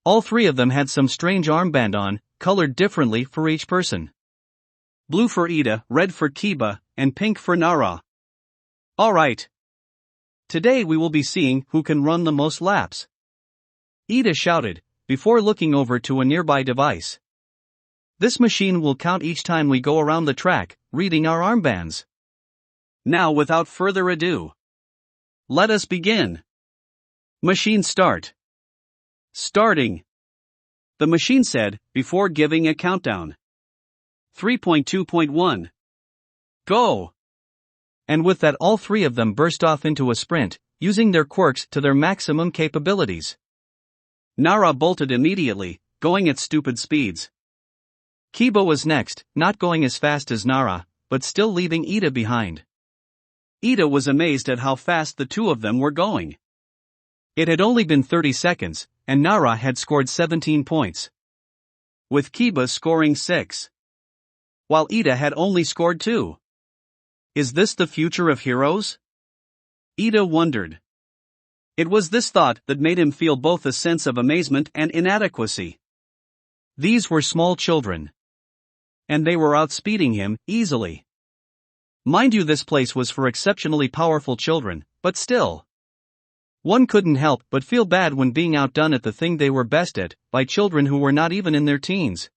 All three of them had some strange armband on, colored differently for each person. Blue for Ida, red for Kiba, and pink for Nara. Alright. Today we will be seeing who can run the most laps. Ida shouted, before looking over to a nearby device. This machine will count each time we go around the track, reading our armbands. Now without further ado, let us begin. Machine start. Starting. The machine said, before giving a countdown. 3.2.1. Go! And with that all three of them burst off into a sprint, using their quirks to their maximum capabilities. Nara bolted immediately, going at stupid speeds. Kiba was next, not going as fast as Nara, but still leaving Ida behind. Ida was amazed at how fast the two of them were going. It had only been 30 seconds, and Nara had scored 17 points. With Kiba scoring 6. While Ida had only scored 2. Is this the future of heroes? Ida wondered. It was this thought that made him feel both a sense of amazement and inadequacy. These were small children. And they were outspeeding him, easily. Mind you, this place was for exceptionally powerful children, but still. One couldn't help but feel bad when being outdone at the thing they were best at, by children who were not even in their teens.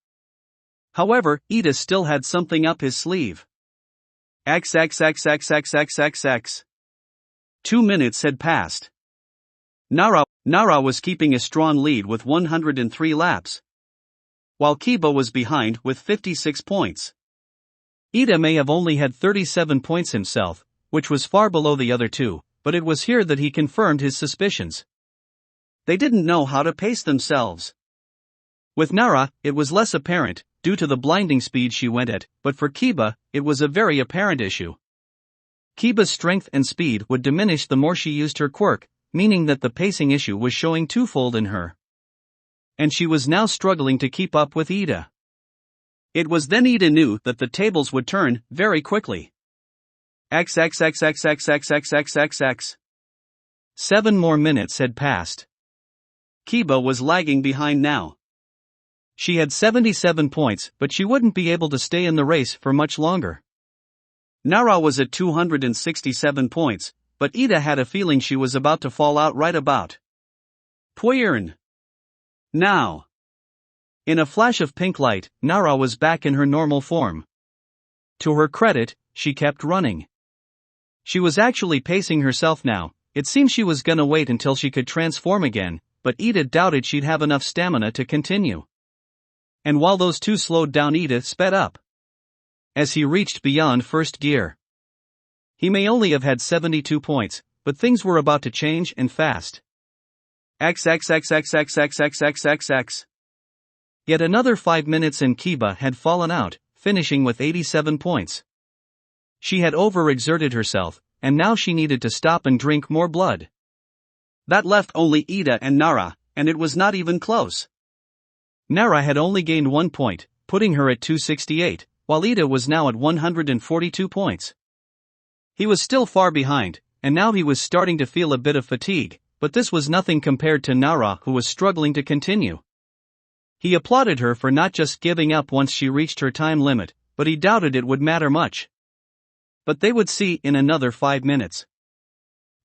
However, Ida still had something up his sleeve. XXXXXXXX. 2 minutes had passed. Nara was keeping a strong lead with 103 laps. While Kiba was behind with 56 points. Ida may have only had 37 points himself, which was far below the other two, but it was here that he confirmed his suspicions. They didn't know how to pace themselves. With Nara, it was less apparent, due to the blinding speed she went at, but for Kiba, it was a very apparent issue. Kiba's strength and speed would diminish the more she used her quirk, meaning that the pacing issue was showing twofold in her. And she was now struggling to keep up with Ida. It was then Ida knew that the tables would turn very quickly. XXXXXXXXXX. 7 more minutes had passed. Kiba was lagging behind now. She had 77 points, but she wouldn't be able to stay in the race for much longer. Nara was at 267 points, but Ida had a feeling she was about to fall out right about. Pwirn! Now! In a flash of pink light, Nara was back in her normal form. To her credit, she kept running. She was actually pacing herself now. It seemed she was gonna wait until she could transform again, but Ida doubted she'd have enough stamina to continue. And while those two slowed down, Ida sped up. As he reached beyond first gear, he may only have had 72 points, but things were about to change and fast. XXXXXXXXXX. Yet another 5 minutes and Kiba had fallen out, finishing with 87 points. She had overexerted herself, and now she needed to stop and drink more blood. That left only Ida and Nara, and it was not even close. Nara had only gained 1 point, putting her at 268, while Ida was now at 142 points. He was still far behind, and now he was starting to feel a bit of fatigue, but this was nothing compared to Nara, who was struggling to continue. He applauded her for not just giving up once she reached her time limit, but he doubted it would matter much. But they would see in another 5 minutes.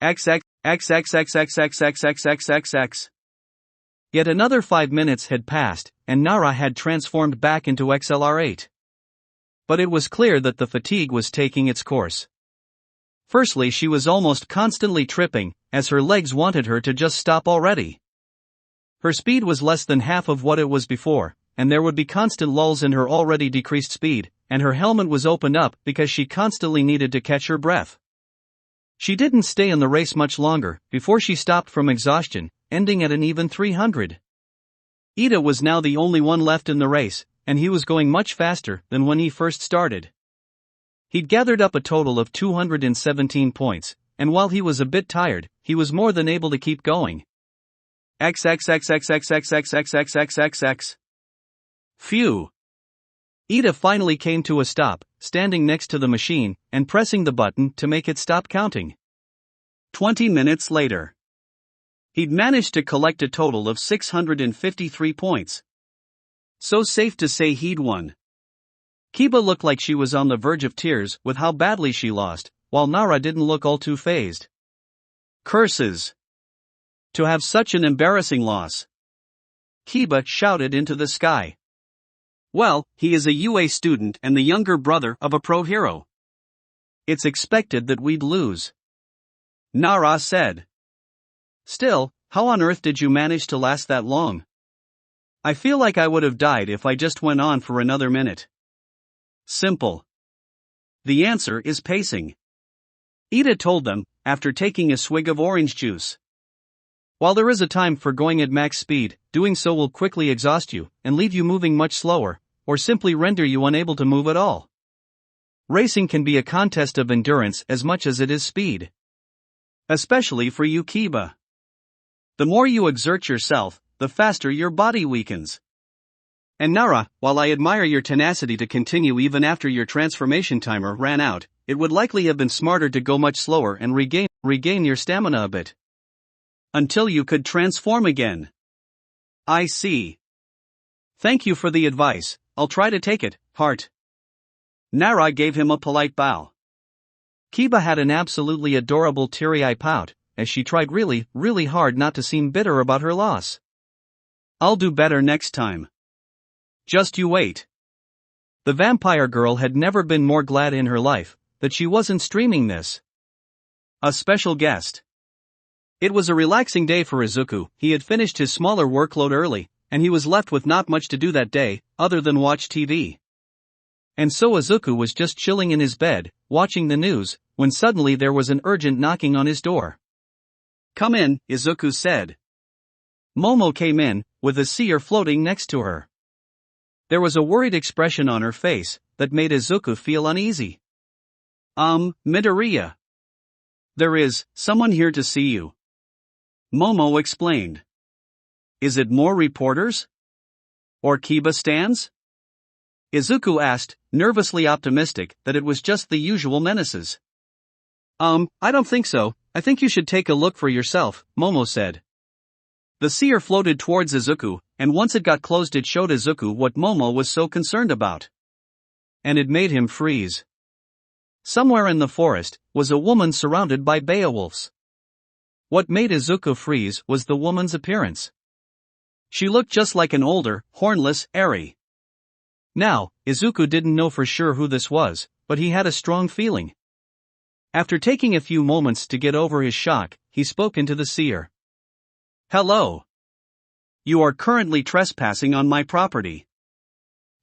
XXXXXXXXXXXX. Yet another 5 minutes had passed, and Nara had transformed back into XLR8. But it was clear that the fatigue was taking its course. Firstly, she was almost constantly tripping, as her legs wanted her to just stop already. Her speed was less than half of what it was before, and there would be constant lulls in her already decreased speed, and her helmet was opened up because she constantly needed to catch her breath. She didn't stay in the race much longer, before she stopped from exhaustion, ending at an even 300. Ida was now the only one left in the race, and he was going much faster than when he first started. He'd gathered up a total of 217 points, and while he was a bit tired, he was more than able to keep going. XXXXXXXXXXXX. Phew! Ida finally came to a stop, standing next to the machine, and pressing the button to make it stop counting. 20 minutes later, he'd managed to collect a total of 653 points. So safe to say he'd won. Kiba looked like she was on the verge of tears with how badly she lost, while Nara didn't look all too fazed. Curses! To have such an embarrassing loss! Kiba shouted into the sky. Well, he is a UA student and the younger brother of a pro hero. It's expected that we'd lose. Nara said. Still, how on earth did you manage to last that long? I feel like I would have died if I just went on for another minute. Simple. The answer is pacing. Ida told them, after taking a swig of orange juice. While there is a time for going at max speed, doing so will quickly exhaust you, and leave you moving much slower, or simply render you unable to move at all. Racing can be a contest of endurance as much as it is speed. Especially for you, Kiba. The more you exert yourself, the faster your body weakens. And Nara, while I admire your tenacity to continue even after your transformation timer ran out, it would likely have been smarter to go much slower and regain your stamina a bit. Until you could transform again. I see. Thank you for the advice, I'll try to take it, heart. Nara gave him a polite bow. Kiba had an absolutely adorable teary-eye pout, as she tried really, really hard not to seem bitter about her loss. I'll do better next time. Just you wait. The vampire girl had never been more glad in her life that she wasn't streaming this. A special guest. It was a relaxing day for Izuku. He had finished his smaller workload early, and he was left with not much to do that day, other than watch TV. And so Izuku was just chilling in his bed, watching the news, when suddenly there was an urgent knocking on his door. Come in, Izuku said. Momo came in, with a seer floating next to her. There was a worried expression on her face that made Izuku feel uneasy. Midoriya. There is someone here to see you. Momo explained. Is it more reporters? Or Kiba stands? Izuku asked, nervously optimistic that it was just the usual menaces. I don't think so. I think you should take a look for yourself, Momo said. The seer floated towards Izuku, and once it got closed it showed Izuku what Momo was so concerned about. And it made him freeze. Somewhere in the forest was a woman surrounded by Beowulfs. What made Izuku freeze was the woman's appearance. She looked just like an older, hornless Eri. Now, Izuku didn't know for sure who this was, but he had a strong feeling. After taking a few moments to get over his shock, he spoke into the seer. "Hello. You are currently trespassing on my property,"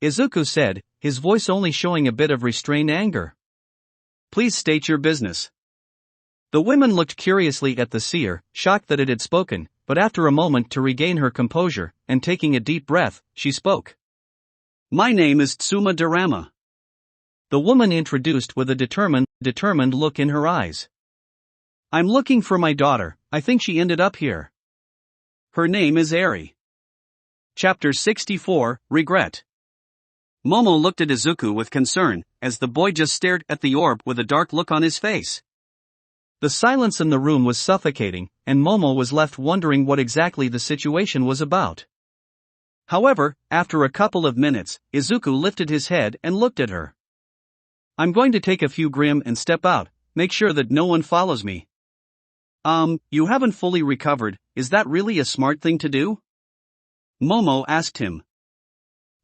Izuku said, his voice only showing a bit of restrained anger. "Please state your business." The woman looked curiously at the seer, shocked that it had spoken, but after a moment to regain her composure, and taking a deep breath, she spoke. "My name is Tsuma Dorama," the woman introduced with a determined look in her eyes. "I'm looking for my daughter. I think she ended up here. Her name is Eri." Chapter 64, Regret. Momo looked at Izuku with concern, as the boy just stared at the orb with a dark look on his face. The silence in the room was suffocating, and Momo was left wondering what exactly the situation was about. However, after a couple of minutes, Izuku lifted his head and looked at her. "I'm going to take a few grim and step out, make sure that no one follows me." You haven't fully recovered, is that really a smart thing to do?" Momo asked him.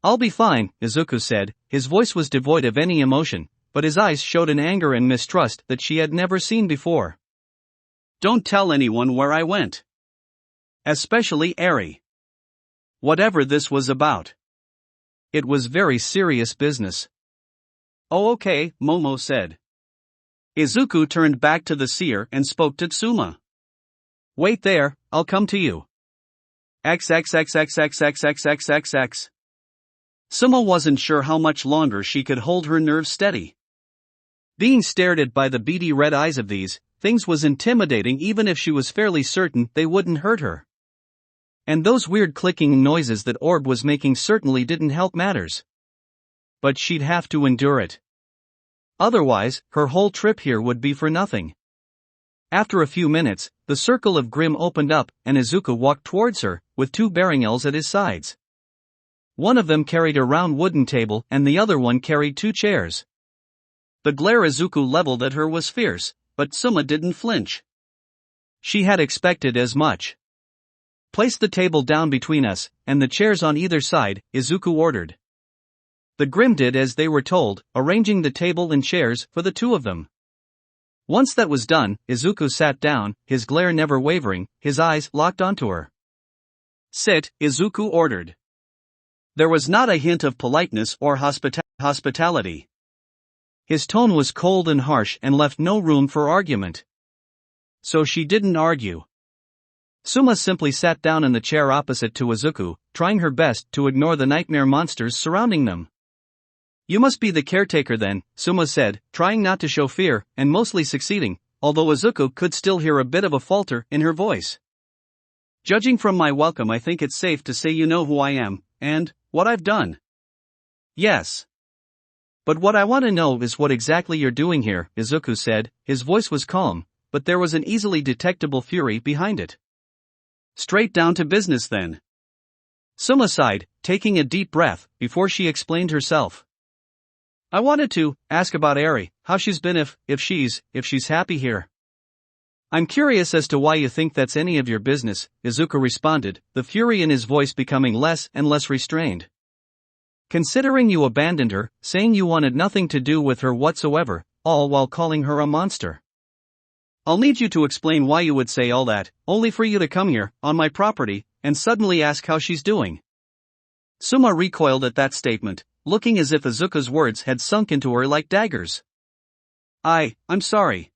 "I'll be fine," Izuku said, his voice was devoid of any emotion, but his eyes showed an anger and mistrust that she had never seen before. "Don't tell anyone where I went. Especially Eri. Whatever this was about. It was very serious business." "Oh okay," Momo said. Izuku turned back to the seer and spoke to Tsuma. "Wait there, I'll come to you." XXXXXXXXXX. Tsuma wasn't sure how much longer she could hold her nerves steady. Being stared at by the beady red eyes of these things was intimidating even if she was fairly certain they wouldn't hurt her. And those weird clicking noises that orb was making certainly didn't help matters. But she'd have to endure it. Otherwise, her whole trip here would be for nothing. After a few minutes, the circle of Grim opened up, and Izuku walked towards her, with two Beringels at his sides. One of them carried a round wooden table, and the other one carried two chairs. The glare Izuku leveled at her was fierce, but Tsuma didn't flinch. She had expected as much. "Place the table down between us, and the chairs on either side," Izuku ordered. The Grim did as they were told, arranging the table and chairs for the two of them. Once that was done, Izuku sat down, his glare never wavering, his eyes locked onto her. "Sit," Izuku ordered. There was not a hint of politeness or hospitality. His tone was cold and harsh and left no room for argument. So she didn't argue. Tsuma simply sat down in the chair opposite to Izuku, trying her best to ignore the nightmare monsters surrounding them. "You must be the caretaker then," Tsuma said, trying not to show fear, and mostly succeeding, although Izuku could still hear a bit of a falter in her voice. "Judging from my welcome, I think it's safe to say you know who I am, and what I've done." "Yes. But what I want to know is what exactly you're doing here," Izuku said, his voice was calm, but there was an easily detectable fury behind it. "Straight down to business then." Tsuma sighed, taking a deep breath, before she explained herself. "I wanted to ask about Eri, how she's been if she's happy here." "I'm curious as to why you think that's any of your business," Izuku responded, the fury in his voice becoming less and less restrained. "Considering you abandoned her, saying you wanted nothing to do with her whatsoever, all while calling her a monster. I'll need you to explain why you would say all that, only for you to come here, on my property, and suddenly ask how she's doing." Tsuma recoiled at that statement, looking as if Izuku's words had sunk into her like daggers. I'm sorry."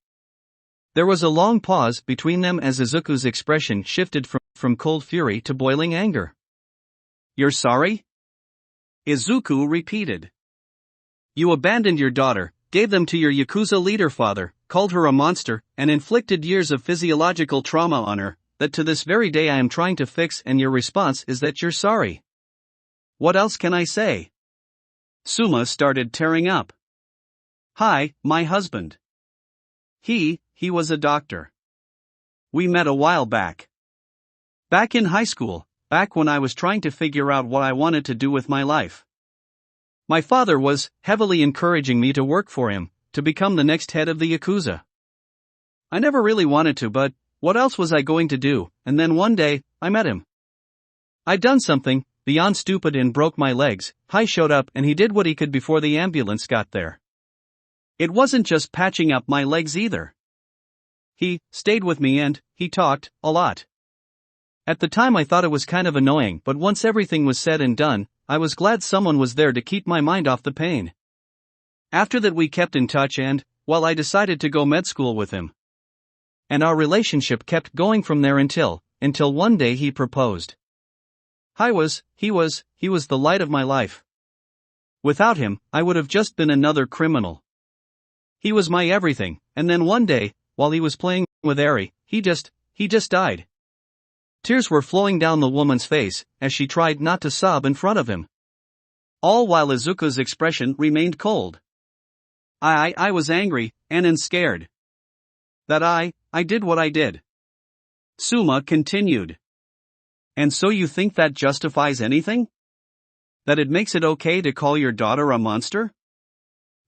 There was a long pause between them as Izuku's expression shifted from cold fury to boiling anger. "You're sorry?" Izuku repeated. "You abandoned your daughter, gave them to your Yakuza leader father, called her a monster, and inflicted years of physiological trauma on her, that to this very day I am trying to fix, and your response is that you're sorry. What else can I say?" Tsuma started tearing up. "Hi, my husband. He was a doctor. We met a while back. Back in high school, back when I was trying to figure out what I wanted to do with my life. My father was heavily encouraging me to work for him, to become the next head of the Yakuza. I never really wanted to, but what else was I going to do? And then one day, I met him. I'd done something beyond stupid and broke my legs. He showed up and he did what he could before the ambulance got there. It wasn't just patching up my legs either. He stayed with me and he talked a lot. At the time I thought it was kind of annoying, but once everything was said and done, I was glad someone was there to keep my mind off the pain. After that we kept in touch and, well, I decided to go med school with him. And our relationship kept going from there until one day he proposed. He was the light of my life. Without him, I would have just been another criminal. He was my everything, and then one day, while he was playing with Eri, he just died. Tears were flowing down the woman's face, as she tried not to sob in front of him. All while Izuku's expression remained cold. I was angry, and scared. That I did what I did. Suma continued. And so you think that justifies anything? That it makes it okay to call your daughter a monster?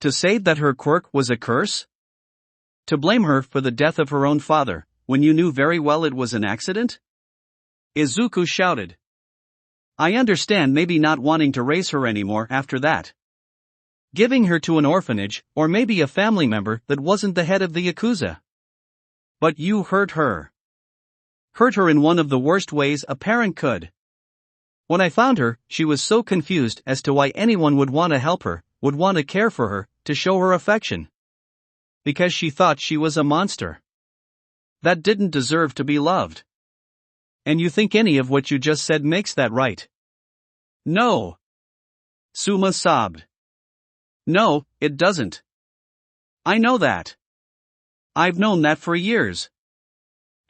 To say that her quirk was a curse? To blame her for the death of her own father, when you knew very well it was an accident? Izuku shouted. I understand maybe not wanting to raise her anymore after that. Giving her to an orphanage, or maybe a family member that wasn't the head of the Yakuza. But you hurt her. Hurt her in one of the worst ways a parent could. When I found her, she was so confused as to why anyone would want to help her, would want to care for her, to show her affection. Because she thought she was a monster. That didn't deserve to be loved. And you think any of what you just said makes that right? No. Suma sobbed. No, it doesn't. I know that. I've known that for years.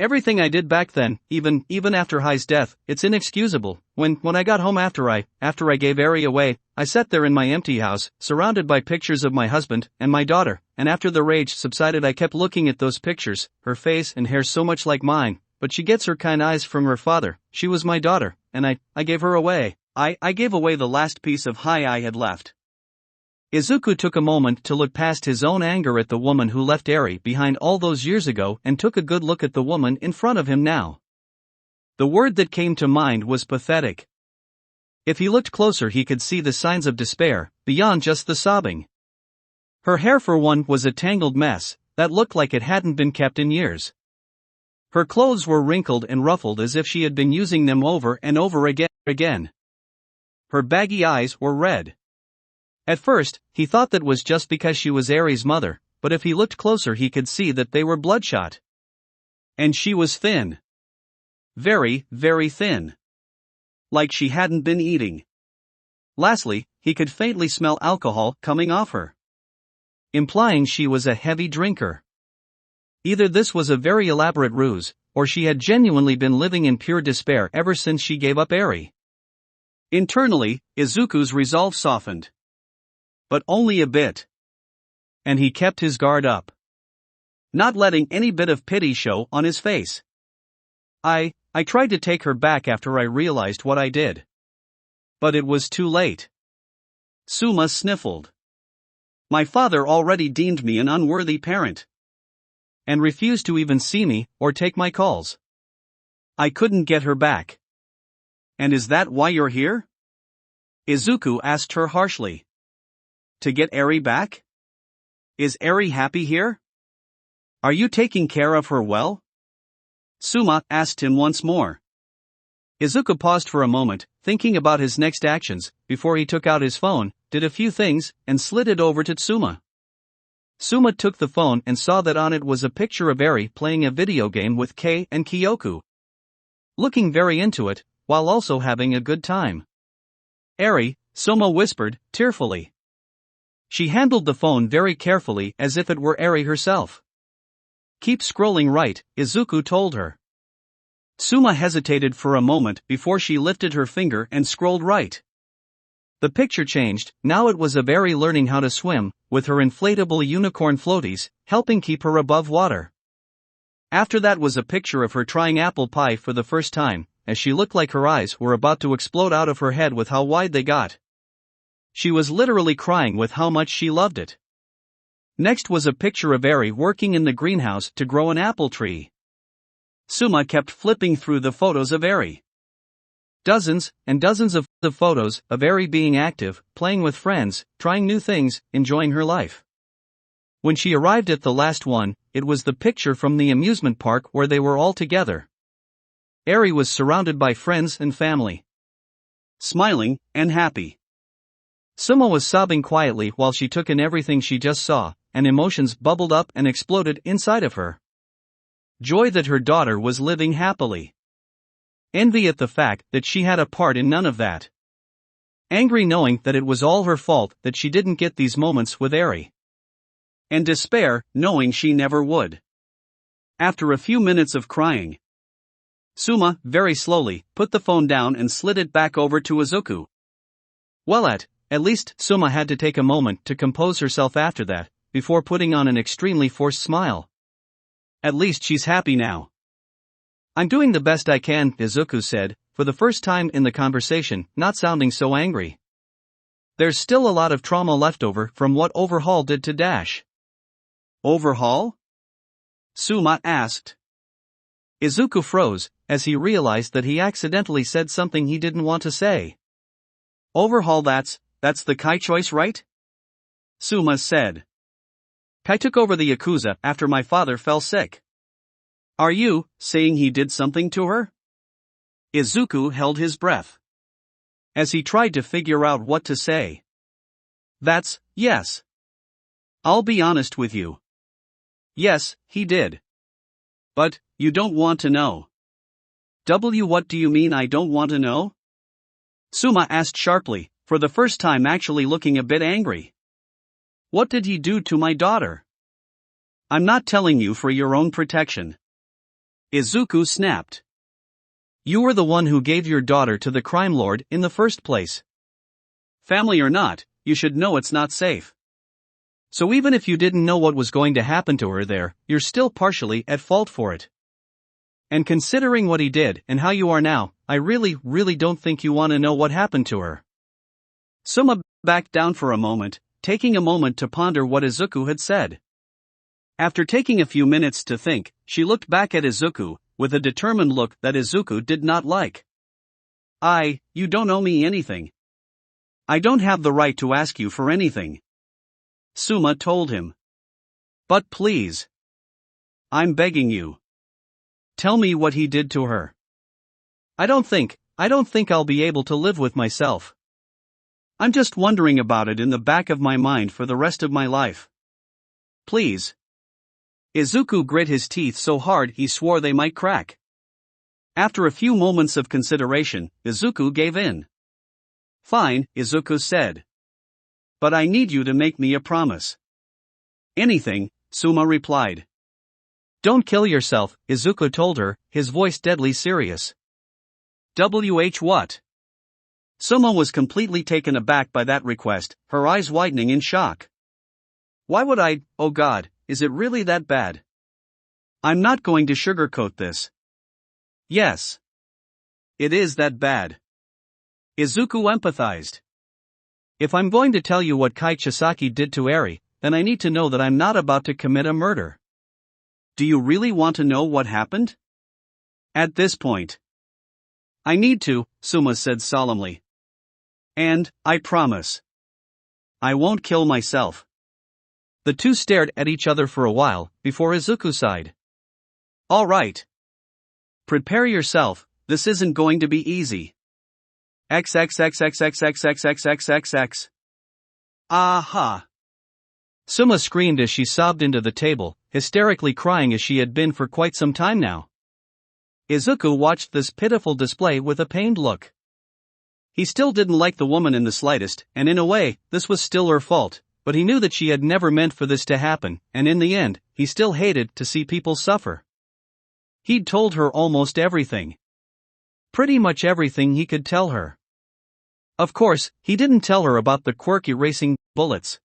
Everything I did back then, even after Hai's death, it's inexcusable. When I got home after I gave Eri away, I sat there in my empty house, surrounded by pictures of my husband and my daughter, and after the rage subsided I kept looking at those pictures, her face and hair so much like mine, but she gets her kind eyes from her father. She was my daughter, and I gave her away. I gave away the last piece of Hai I had left. Izuku took a moment to look past his own anger at the woman who left Eri behind all those years ago and took a good look at the woman in front of him now. The word that came to mind was pathetic. If he looked closer he could see the signs of despair, beyond just the sobbing. Her hair for one was a tangled mess, that looked like it hadn't been kept in years. Her clothes were wrinkled and ruffled as if she had been using them over and over again. Her baggy eyes were red. At first, he thought that was just because she was Eri's mother, but if he looked closer he could see that they were bloodshot. And she was thin. Very, very thin. Like she hadn't been eating. Lastly, he could faintly smell alcohol coming off her. Implying she was a heavy drinker. Either this was a very elaborate ruse, or she had genuinely been living in pure despair ever since she gave up Eri. Internally, Izuku's resolve softened. But only a bit. And he kept his guard up. Not letting any bit of pity show on his face. I tried to take her back after I realized what I did. But it was too late. Suma sniffled. My father already deemed me an unworthy parent. And refused to even see me, or take my calls. I couldn't get her back. And is that why you're here? Izuku asked her harshly. To get Eri back? Is Eri happy here? Are you taking care of her well? Suma asked him once more. Izuku paused for a moment, thinking about his next actions, before he took out his phone, did a few things, and slid it over to Suma. Suma took the phone and saw that on it was a picture of Eri playing a video game with Kei and Kyoku. Looking very into it, while also having a good time. Eri, Suma whispered, tearfully. She handled the phone very carefully as if it were Eri herself. Keep scrolling right, Izuku told her. Suma hesitated for a moment before she lifted her finger and scrolled right. The picture changed, now it was of Eri learning how to swim, with her inflatable unicorn floaties, helping keep her above water. After that was a picture of her trying apple pie for the first time, as she looked like her eyes were about to explode out of her head with how wide they got. She was literally crying with how much she loved it. Next was a picture of Eri working in the greenhouse to grow an apple tree. Suma kept flipping through the photos of Eri. Dozens and dozens of photos of Eri being active, playing with friends, trying new things, enjoying her life. When she arrived at the last one, it was the picture from the amusement park where they were all together. Eri was surrounded by friends and family. Smiling and happy. Suma was sobbing quietly while she took in everything she just saw, and emotions bubbled up and exploded inside of her. Joy that her daughter was living happily. Envy at the fact that she had a part in none of that. Angry knowing that it was all her fault that she didn't get these moments with Eri. And despair knowing she never would. After a few minutes of crying, Suma, very slowly, put the phone down and slid it back over to Izuku. Well, at least Suma had to take a moment to compose herself after that, before putting on an extremely forced smile. At least she's happy now. I'm doing the best I can, Izuku said, for the first time in the conversation, not sounding so angry. There's still a lot of trauma left over from what Overhaul did to Dash. Overhaul? Suma asked. Izuku froze, as he realized that he accidentally said something he didn't want to say. Overhaul, that's the Kai choice, right? Suma said. Kai took over the Yakuza after my father fell sick. Are you saying he did something to her? Izuku held his breath, as he tried to figure out what to say. Yes. I'll be honest with you. Yes, he did. But, you don't want to know. What do you mean I don't want to know? Suma asked sharply, for the first time actually looking a bit angry. What did he do to my daughter? I'm not telling you for your own protection. Izuku snapped. You were the one who gave your daughter to the crime lord in the first place. Family or not, you should know it's not safe. So even if you didn't know what was going to happen to her there, you're still partially at fault for it. And considering what he did and how you are now, I really don't think you want to know what happened to her. Suma backed down for a moment, taking a moment to ponder what Izuku had said. After taking a few minutes to think, she looked back at Izuku, with a determined look that Izuku did not like. You don't owe me anything. I don't have the right to ask you for anything. Suma told him. But please. I'm begging you. Tell me what he did to her. I don't think I'll be able to live with myself. I'm just wondering about it in the back of my mind for the rest of my life. Please. Izuku grit his teeth so hard he swore they might crack. After a few moments of consideration, Izuku gave in. Fine, Izuku said. But I need you to make me a promise. Anything, Suma replied. Don't kill yourself, Izuku told her, his voice deadly serious. What? Suma was completely taken aback by that request, her eyes widening in shock. Why would I? Oh God, is it really that bad? I'm not going to sugarcoat this. Yes. It is that bad. Izuku empathized. If I'm going to tell you what Kai Chisaki did to Eri, then I need to know that I'm not about to commit a murder. Do you really want to know what happened? At this point. I need to, Suma said solemnly. And, I promise. I won't kill myself. The two stared at each other for a while, before Izuku sighed. All right. Prepare yourself, this isn't going to be easy. XXXXXXXXXXX. Aha! Suma screamed as she sobbed into the table, hysterically crying as she had been for quite some time now. Izuku watched this pitiful display with a pained look. He still didn't like the woman in the slightest, and in a way, this was still her fault, but he knew that she had never meant for this to happen, and in the end, he still hated to see people suffer. He'd told her almost everything. Pretty much everything he could tell her. Of course, he didn't tell her about the quirky racing bullets.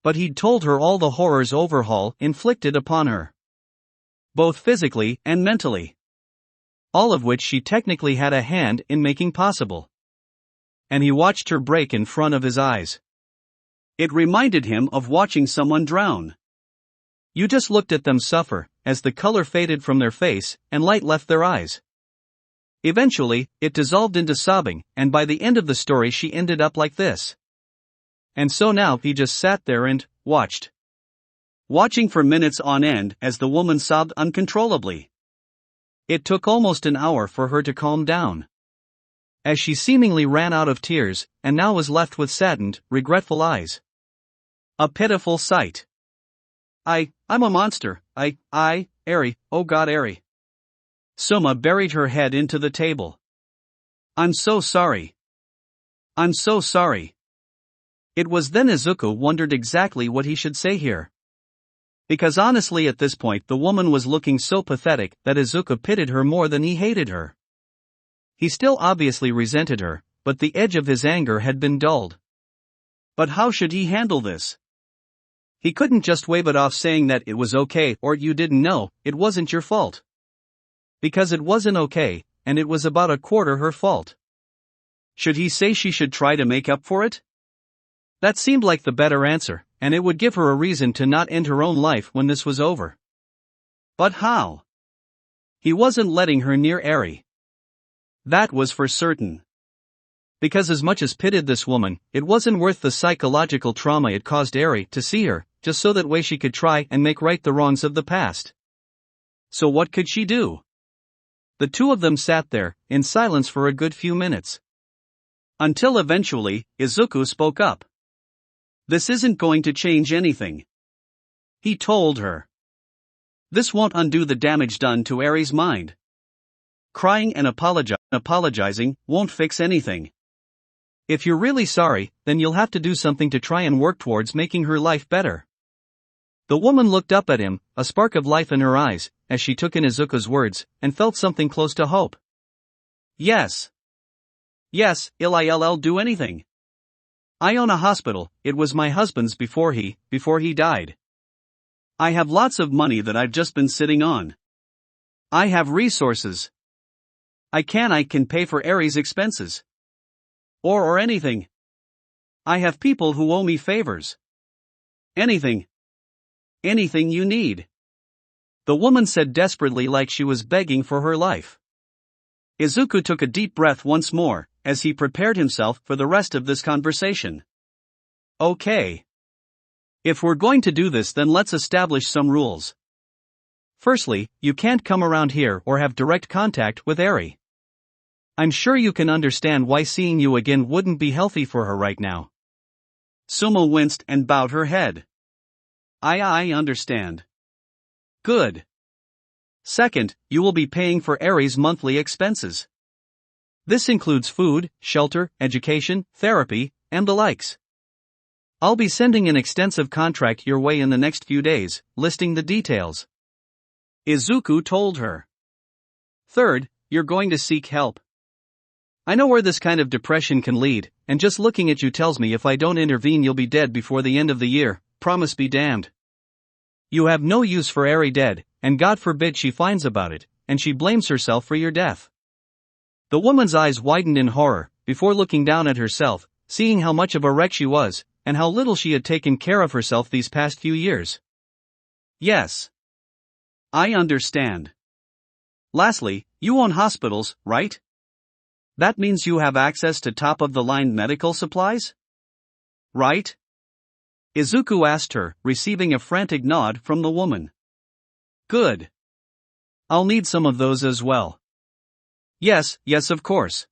But he'd told her all the horrors Overhaul inflicted upon her. Both physically and mentally. all of which she technically had a hand in making possible. And he watched her break in front of his eyes. It reminded him of watching someone drown. You just looked at them suffer, as the color faded from their face and light left their eyes. Eventually, it dissolved into sobbing, and by the end of the story she ended up like this. And so now he just sat there and watched. Watching for minutes on end as the woman sobbed uncontrollably. It took almost an hour for her to calm down. As she seemingly ran out of tears, and now was left with saddened, regretful eyes. A pitiful sight. I'm a monster, Eri, oh God Eri. Suma buried her head into the table. I'm so sorry. I'm so sorry. It was then Izuku wondered exactly what he should say here. Because honestly at this point the woman was looking so pathetic that Izuku pitied her more than he hated her. He still obviously resented her, but the edge of his anger had been dulled. But how should he handle this? He couldn't just wave it off saying that it was okay or you didn't know, it wasn't your fault. Because it wasn't okay, and it was about a quarter her fault. Should he say she should try to make up for it? That seemed like the better answer, and it would give her a reason to not end her own life when this was over. But how? He wasn't letting her near Eri. That was for certain. Because as much as pitied this woman, it wasn't worth the psychological trauma it caused Eri to see her, just so that way she could try and make right the wrongs of the past. So what could she do? The two of them sat there, in silence for a good few minutes. Until eventually, Izuku spoke up. This isn't going to change anything. He told her. This won't undo the damage done to Eri's mind. Crying and apologizing won't fix anything. If you're really sorry, then you'll have to do something to try and work towards making her life better. The woman looked up at him, a spark of life in her eyes, as she took in Izuku's words, and felt something close to hope. Yes. Yes, I'll do anything. I own a hospital, it was my husband's before he died. I have lots of money that I've just been sitting on. I have resources. I can pay for Eri's expenses. Or anything. I have people who owe me favors. Anything. Anything you need. The woman said desperately like she was begging for her life. Izuku took a deep breath once more, as he prepared himself for the rest of this conversation. Okay. If we're going to do this then let's establish some rules. Firstly, you can't come around here or have direct contact with Eri. I'm sure you can understand why seeing you again wouldn't be healthy for her right now. Suma winced and bowed her head. I understand. Good. Second, you will be paying for Eri's monthly expenses. This includes food, shelter, education, therapy, and the likes. I'll be sending an extensive contract your way in the next few days, listing the details. Izuku told her. Third, you're going to seek help. I know where this kind of depression can lead, and just looking at you tells me if I don't intervene you'll be dead before the end of the year, promise be damned. You have no use for Eri dead, and God forbid she finds about it, and she blames herself for your death. The woman's eyes widened in horror, before looking down at herself, seeing how much of a wreck she was, and how little she had taken care of herself these past few years. Yes. I understand. Lastly, you own hospitals, right? That means you have access to top-of-the-line medical supplies? Right? Izuku asked her, receiving a frantic nod from the woman. Good. I'll need some of those as well. Yes, of course.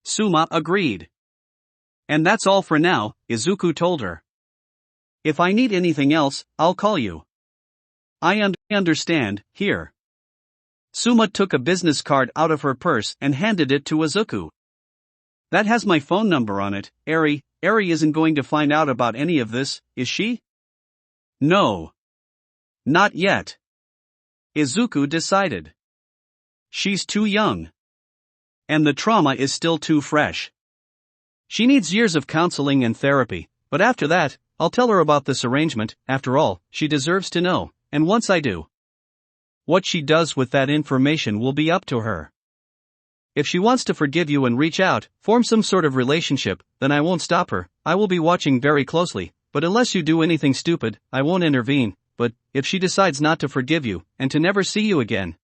Suma agreed. And that's all for now, Izuku told her. If I need anything else, I'll call you. I understand, here. Suma took a business card out of her purse and handed it to Izuku. That has my phone number on it. Eri isn't going to find out about any of this, is she? No. Not yet. Izuku decided. She's too young. And the trauma is still too fresh. She needs years of counseling and therapy, but after that, I'll tell her about this arrangement. After all, she deserves to know, and once I do. What she does with that information will be up to her. If she wants to forgive you and reach out, form some sort of relationship, then I won't stop her. I will be watching very closely, but unless you do anything stupid, I won't intervene. But if she decides not to forgive you, and to never see you again,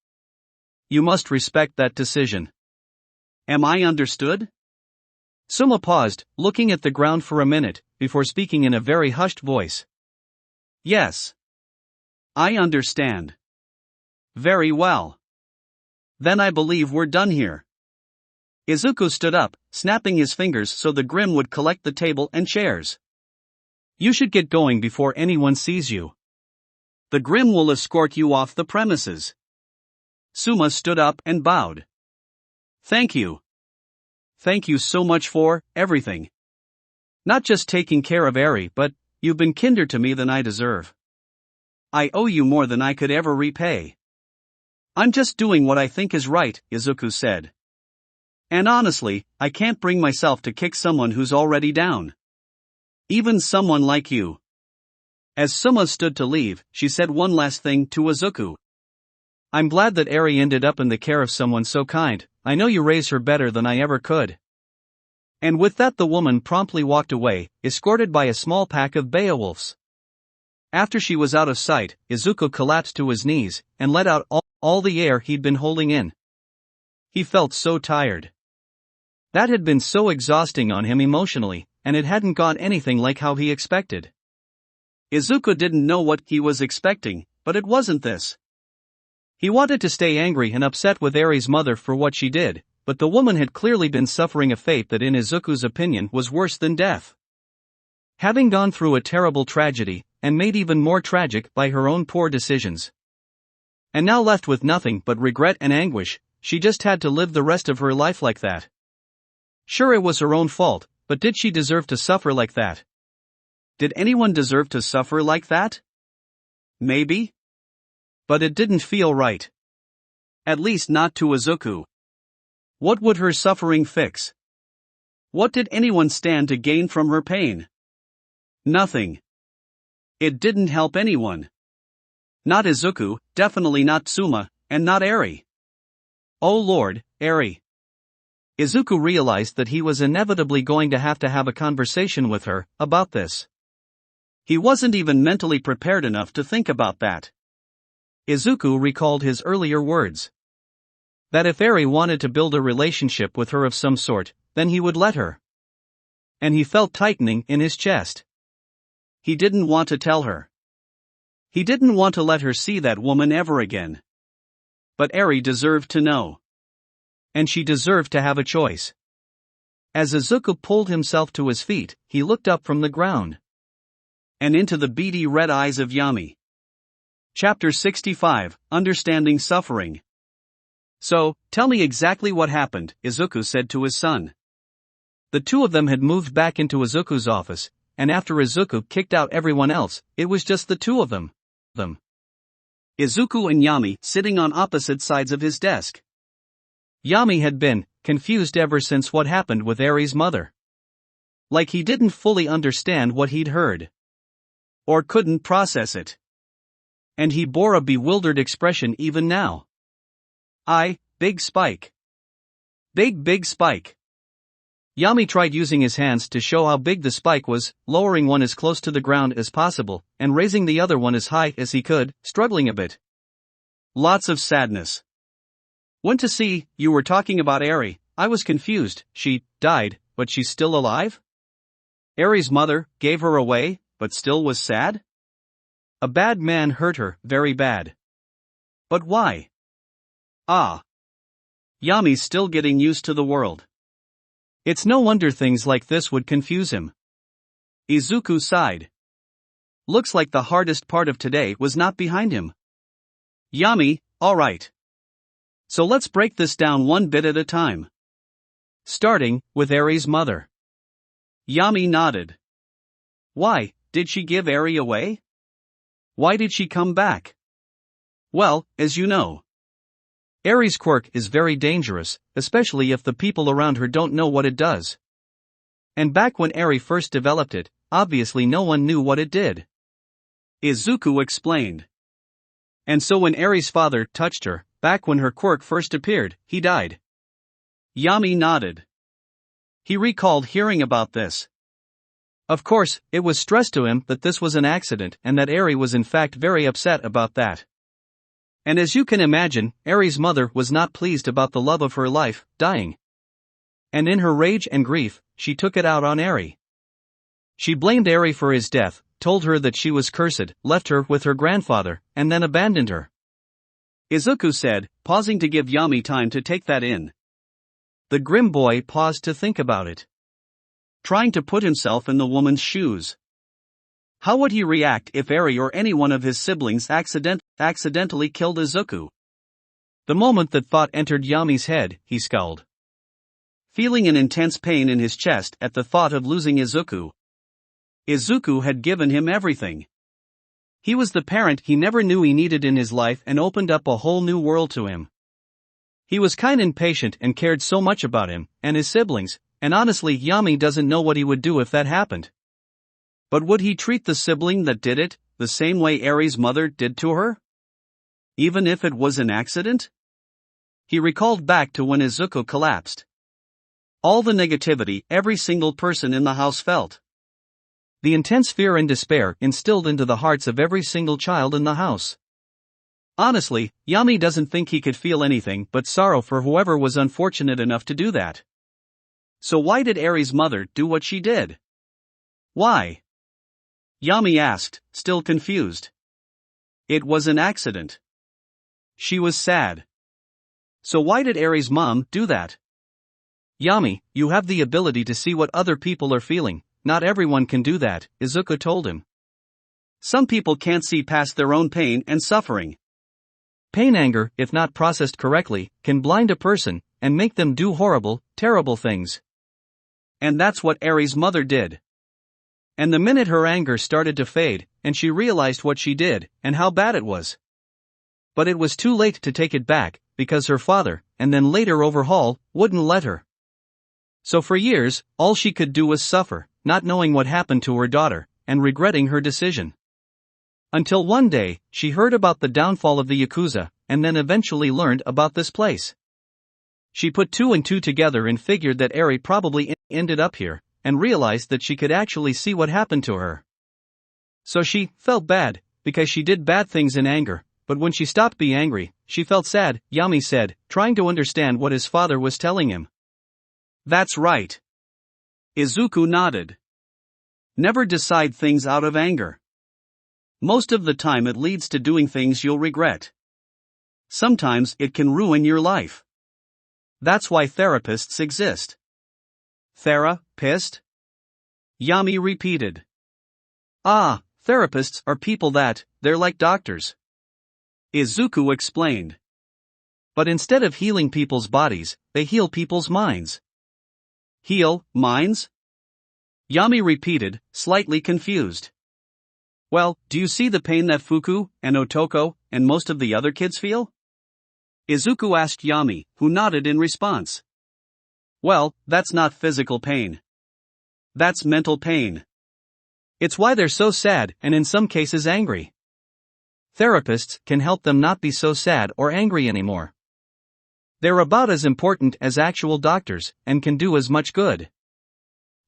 you must respect that decision. Am I understood? Suma paused, looking at the ground for a minute, before speaking in a very hushed voice. Yes. I understand. Very well. Then I believe we're done here. Izuku stood up, snapping his fingers so the Grim would collect the table and chairs. You should get going before anyone sees you. The Grim will escort you off the premises. Suma stood up and bowed. Thank you. Thank you so much for everything. Not just taking care of Eri, but you've been kinder to me than I deserve. I owe you more than I could ever repay. I'm just doing what I think is right, Izuku said. And honestly, I can't bring myself to kick someone who's already down. Even someone like you. As Suma stood to leave, she said one last thing to Izuku. I'm glad that Eri ended up in the care of someone so kind. I know you raised her better than I ever could. And with that the woman promptly walked away, escorted by a small pack of Beowulfs. After she was out of sight, Izuku collapsed to his knees, and let out all the air he'd been holding in. He felt so tired. That had been so exhausting on him emotionally, and it hadn't gone anything like how he expected. Izuku didn't know what he was expecting, but it wasn't this. He wanted to stay angry and upset with Eri's mother for what she did, but the woman had clearly been suffering a fate that in Izuku's opinion was worse than death. Having gone through a terrible tragedy, and made even more tragic by her own poor decisions. And now left with nothing but regret and anguish, she just had to live the rest of her life like that. Sure, it was her own fault, but did she deserve to suffer like that? Did anyone deserve to suffer like that? Maybe. But it didn't feel right. At least not to Izuku. What would her suffering fix? What did anyone stand to gain from her pain? Nothing. It didn't help anyone. Not Izuku, definitely not Suma, and not Eri. Oh Lord, Eri. Izuku realized that he was inevitably going to have a conversation with her about this. He wasn't even mentally prepared enough to think about that. Izuku recalled his earlier words. That if Eri wanted to build a relationship with her of some sort, then he would let her. And he felt tightening in his chest. He didn't want to tell her. He didn't want to let her see that woman ever again. But Eri deserved to know. And she deserved to have a choice. As Izuku pulled himself to his feet, he looked up from the ground. And into the beady red eyes of Yami. Chapter 65, Understanding Suffering. So, tell me exactly what happened, Izuku said to his son. The two of them had moved back into Izuku's office, and after Izuku kicked out everyone else, it was just the two of them. Izuku and Yami sitting on opposite sides of his desk. Yami had been confused ever since what happened with Eri's mother. Like he didn't fully understand what he'd heard. Or couldn't process it. And he bore a bewildered expression even now. Big spike. Big spike. Yami tried using his hands to show how big the spike was, lowering one as close to the ground as possible, and raising the other one as high as he could, struggling a bit. Lots of sadness. Went to see, you were talking about Eri. I was confused. She died, but she's still alive? Eri's mother gave her away, but still was sad? A bad man hurt her, very bad. But why? Yami's still getting used to the world. It's no wonder things like this would confuse him. Izuku sighed. Looks like the hardest part of today was not behind him. Yami, alright. So let's break this down one bit at a time. Starting with Eri's mother. Yami nodded. Why, did she give Eri away? Why did she come back? Well, as you know. Eri's quirk is very dangerous, especially if the people around her don't know what it does. And back when Eri first developed it, obviously no one knew what it did. Izuku explained. And so when Eri's father touched her, back when her quirk first appeared, he died. Yami nodded. He recalled hearing about this. Of course, it was stressed to him that this was an accident and that Eri was in fact very upset about that. And as you can imagine, Eri's mother was not pleased about the love of her life dying. And in her rage and grief, she took it out on Eri. She blamed Eri for his death, told her that she was cursed, left her with her grandfather, and then abandoned her. Izuku said, pausing to give Yami time to take that in. The grim boy paused to think about it, trying to put himself in the woman's shoes. How would he react if Eri or any one of his siblings accidentally killed Izuku? The moment that thought entered Yami's head, he scowled, feeling an intense pain in his chest at the thought of losing Izuku. Izuku had given him everything. He was the parent he never knew he needed in his life and opened up a whole new world to him. He was kind and patient and cared so much about him and his siblings, and honestly Yami doesn't know what he would do if that happened. But would he treat the sibling that did it the same way Eri's mother did to her? Even if it was an accident? He recalled back to when Izuku collapsed. All the negativity every single person in the house felt. The intense fear and despair instilled into the hearts of every single child in the house. Honestly, Yami doesn't think he could feel anything but sorrow for whoever was unfortunate enough to do that. So why did Eri's mother do what she did? Why? Yami asked, still confused. It was an accident. She was sad. So why did Eri's mom do that? Yami, you have the ability to see what other people are feeling. Not everyone can do that, Izuku told him. Some people can't see past their own pain and suffering. Pain anger, if not processed correctly, can blind a person and make them do horrible, terrible things. And that's what Eri's mother did. And the minute her anger started to fade, and she realized what she did, and how bad it was. But it was too late to take it back, because her father, and then later Overhaul, wouldn't let her. So for years, all she could do was suffer, not knowing what happened to her daughter, and regretting her decision. Until one day, she heard about the downfall of the Yakuza, and then eventually learned about this place. She put two and two together and figured that Eri probably ended up here, and realized that she could actually see what happened to her. So she felt bad, because she did bad things in anger, but when she stopped being angry, she felt sad, Yami said, trying to understand what his father was telling him. That's right. Izuku nodded. Never decide things out of anger. Most of the time it leads to doing things you'll regret. Sometimes it can ruin your life. That's why therapists exist. Therapist? Yami repeated. Ah, therapists are people they're like doctors. Izuku explained. But instead of healing people's bodies, they heal people's minds. Heal minds? Yami repeated, slightly confused. Well, do you see the pain that Fuku, and Otoko, and most of the other kids feel? Izuku asked Yami, who nodded in response. Well, that's not physical pain. That's mental pain. It's why they're so sad and in some cases angry. Therapists can help them not be so sad or angry anymore. They're about as important as actual doctors, and can do as much good.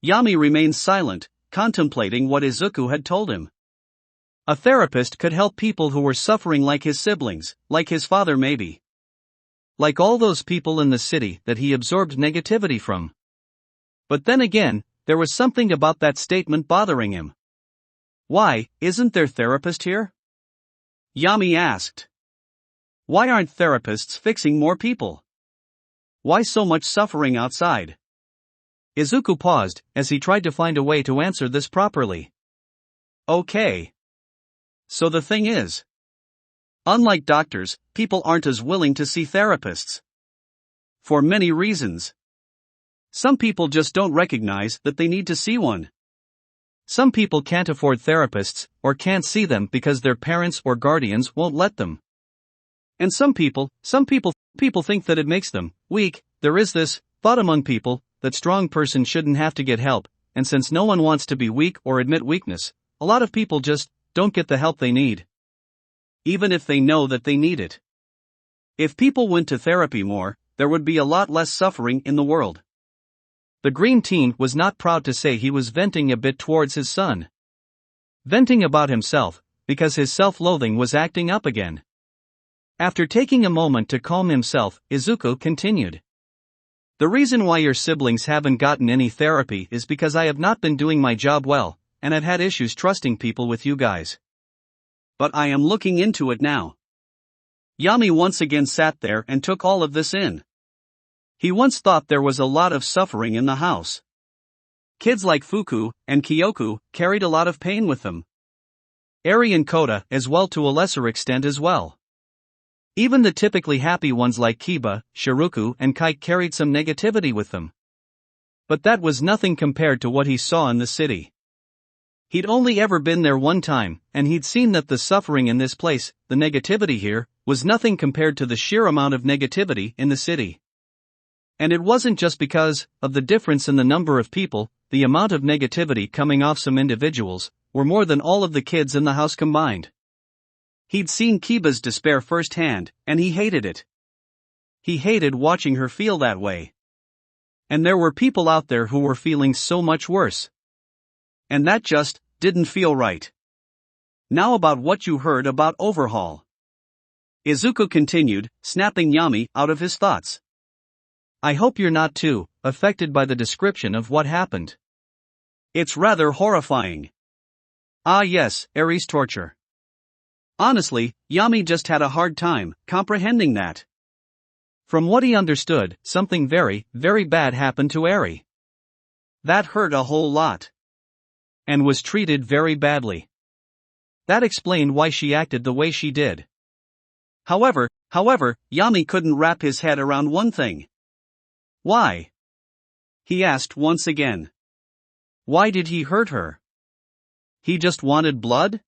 Yami remained silent, contemplating what Izuku had told him. A therapist could help people who were suffering like his siblings, like his father maybe. Like all those people in the city that he absorbed negativity from. But then again, there was something about that statement bothering him. Why, isn't there therapist here? Yami asked. Why aren't therapists fixing more people? Why so much suffering outside? Izuku paused, as he tried to find a way to answer this properly. Okay. So the thing is, unlike doctors, people aren't as willing to see therapists. For many reasons. Some people just don't recognize that they need to see one. Some people can't afford therapists, or can't see them because their parents or guardians won't let them. And some people think that it makes them weak. There is this thought among people that strong person shouldn't have to get help, and since no one wants to be weak or admit weakness, a lot of people just don't get the help they need. even if they know that they need it. If people went to therapy more, there would be a lot less suffering in the world. The green teen was not proud to say he was venting a bit towards his son. Venting about himself, because his self-loathing was acting up again. After taking a moment to calm himself, Izuku continued. The reason why your siblings haven't gotten any therapy is because I have not been doing my job well, and I've had issues trusting people with you guys. But I am looking into it now. Yami once again sat there and took all of this in. He once thought there was a lot of suffering in the house. Kids like Fuku and Kyoku carried a lot of pain with them. Eri and Kota as well, to a lesser extent as well. Even the typically happy ones like Kiba, Shiruku and Kite carried some negativity with them. But that was nothing compared to what he saw in the city. He'd only ever been there one time, and he'd seen that the suffering in this place, the negativity here, was nothing compared to the sheer amount of negativity in the city. And it wasn't just because of the difference in the number of people. The amount of negativity coming off some individuals were more than all of the kids in the house combined. He'd seen Kiba's despair firsthand, and he hated it. He hated watching her feel that way. And there were people out there who were feeling so much worse. And that just didn't feel right. Now about what you heard about Overhaul. Izuku continued, snapping Yami out of his thoughts. I hope you're not too affected by the description of what happened. It's rather horrifying. Ah yes, Eri's torture. Honestly, Yami just had a hard time comprehending that. From what he understood, something very, very bad happened to Eri. That hurt a whole lot. And was treated very badly. That explained why she acted the way she did. However, Yami couldn't wrap his head around one thing. Why? He asked once again. Why did he hurt her? He just wanted blood?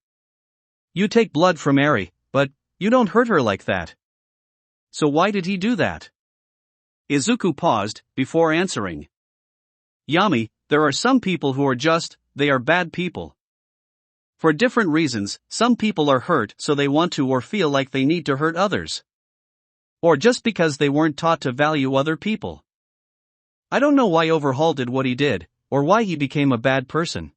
You take blood from Eri, but you don't hurt her like that. So why did he do that? Izuku paused before answering. Yami, there are some people who are they are bad people. For different reasons, some people are hurt so they want to or feel like they need to hurt others. Or just because they weren't taught to value other people. I don't know why Overhaul did what he did, or why he became a bad person.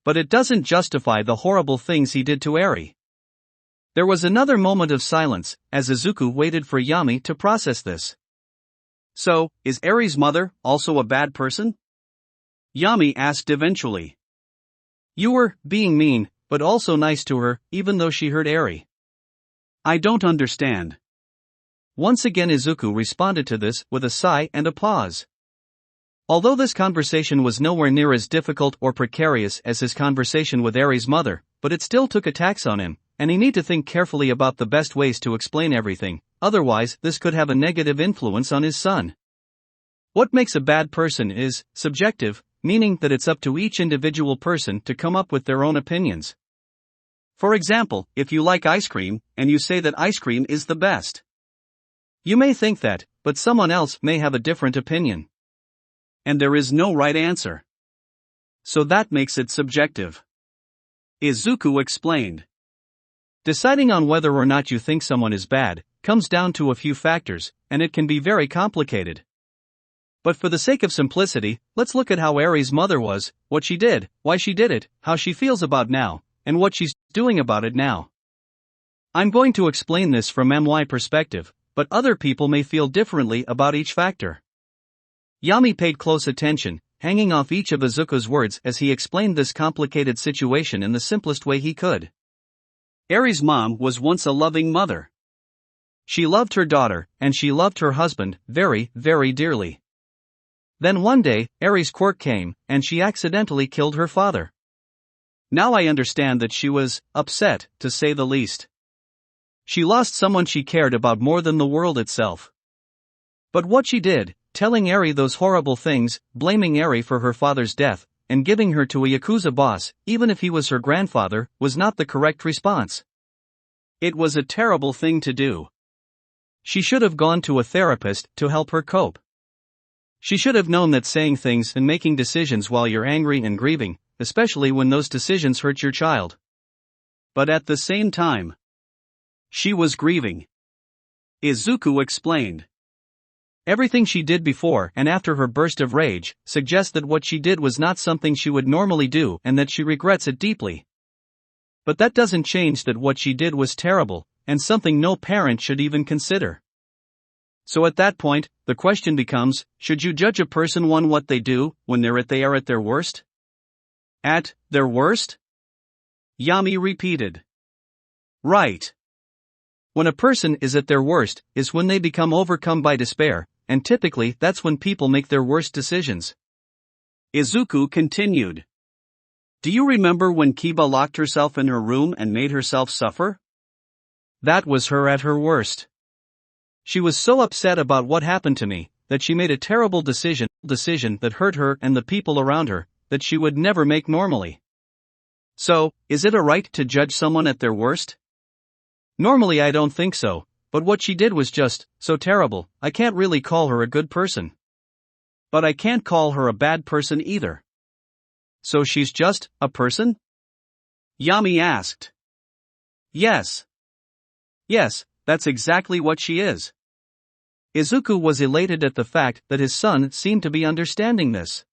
But it doesn't justify the horrible things he did to Eri. There was another moment of silence, as Izuku waited for Yami to process this. So, is Eri's mother also a bad person? Yami asked eventually. You were being mean, but also nice to her, even though she hurt Eri. I don't understand. Once again Izuku responded to this with a sigh and a pause. Although this conversation was nowhere near as difficult or precarious as his conversation with Eri's mother, but it still took a tax on him, and he needed to think carefully about the best ways to explain everything, otherwise this could have a negative influence on his son. What makes a bad person is subjective, meaning that it's up to each individual person to come up with their own opinions. For example, if you like ice cream, and you say that ice cream is the best. You may think that, but someone else may have a different opinion. And there is no right answer. So that makes it subjective. Izuku explained. Deciding on whether or not you think someone is bad comes down to a few factors, and it can be very complicated. But for the sake of simplicity, let's look at how Eri's mother was, what she did, why she did it, how she feels about now, and what she's doing about it now. I'm going to explain this from my perspective, but other people may feel differently about each factor. Yami paid close attention, hanging off each of Izuku's words as he explained this complicated situation in the simplest way he could. Eri's mom was once a loving mother. She loved her daughter, and she loved her husband very, very dearly. Then one day, Eri's quirk came, and she accidentally killed her father. Now I understand that she was upset, to say the least. She lost someone she cared about more than the world itself. But what she did, telling Eri those horrible things, blaming Eri for her father's death, and giving her to a Yakuza boss, even if he was her grandfather, was not the correct response. It was a terrible thing to do. She should have gone to a therapist to help her cope. She should have known that saying things and making decisions while you're angry and grieving, especially when those decisions hurt your child. But at the same time, She was grieving. Izuku explained. Everything she did before and after her burst of rage suggests that what she did was not something she would normally do and that she regrets it deeply. But that doesn't change that what she did was terrible, and something no parent should even consider. So at that point, the question becomes, should you judge a person on what they do when they are at their worst? At their worst? Yami repeated. Right. When a person is at their worst is when they become overcome by despair, and typically that's when people make their worst decisions. Izuku continued. Do you remember when Kiba locked herself in her room and made herself suffer? That was her at her worst. She was so upset about what happened to me, that she made a terrible decision that hurt her and the people around her, that she would never make normally. So, is it a right to judge someone at their worst? Normally I don't think so, but what she did was just so terrible, I can't really call her a good person. But I can't call her a bad person either. So she's just a person? Yami asked. Yes. Yes, that's exactly what she is. Izuku was elated at the fact that his son seemed to be understanding this.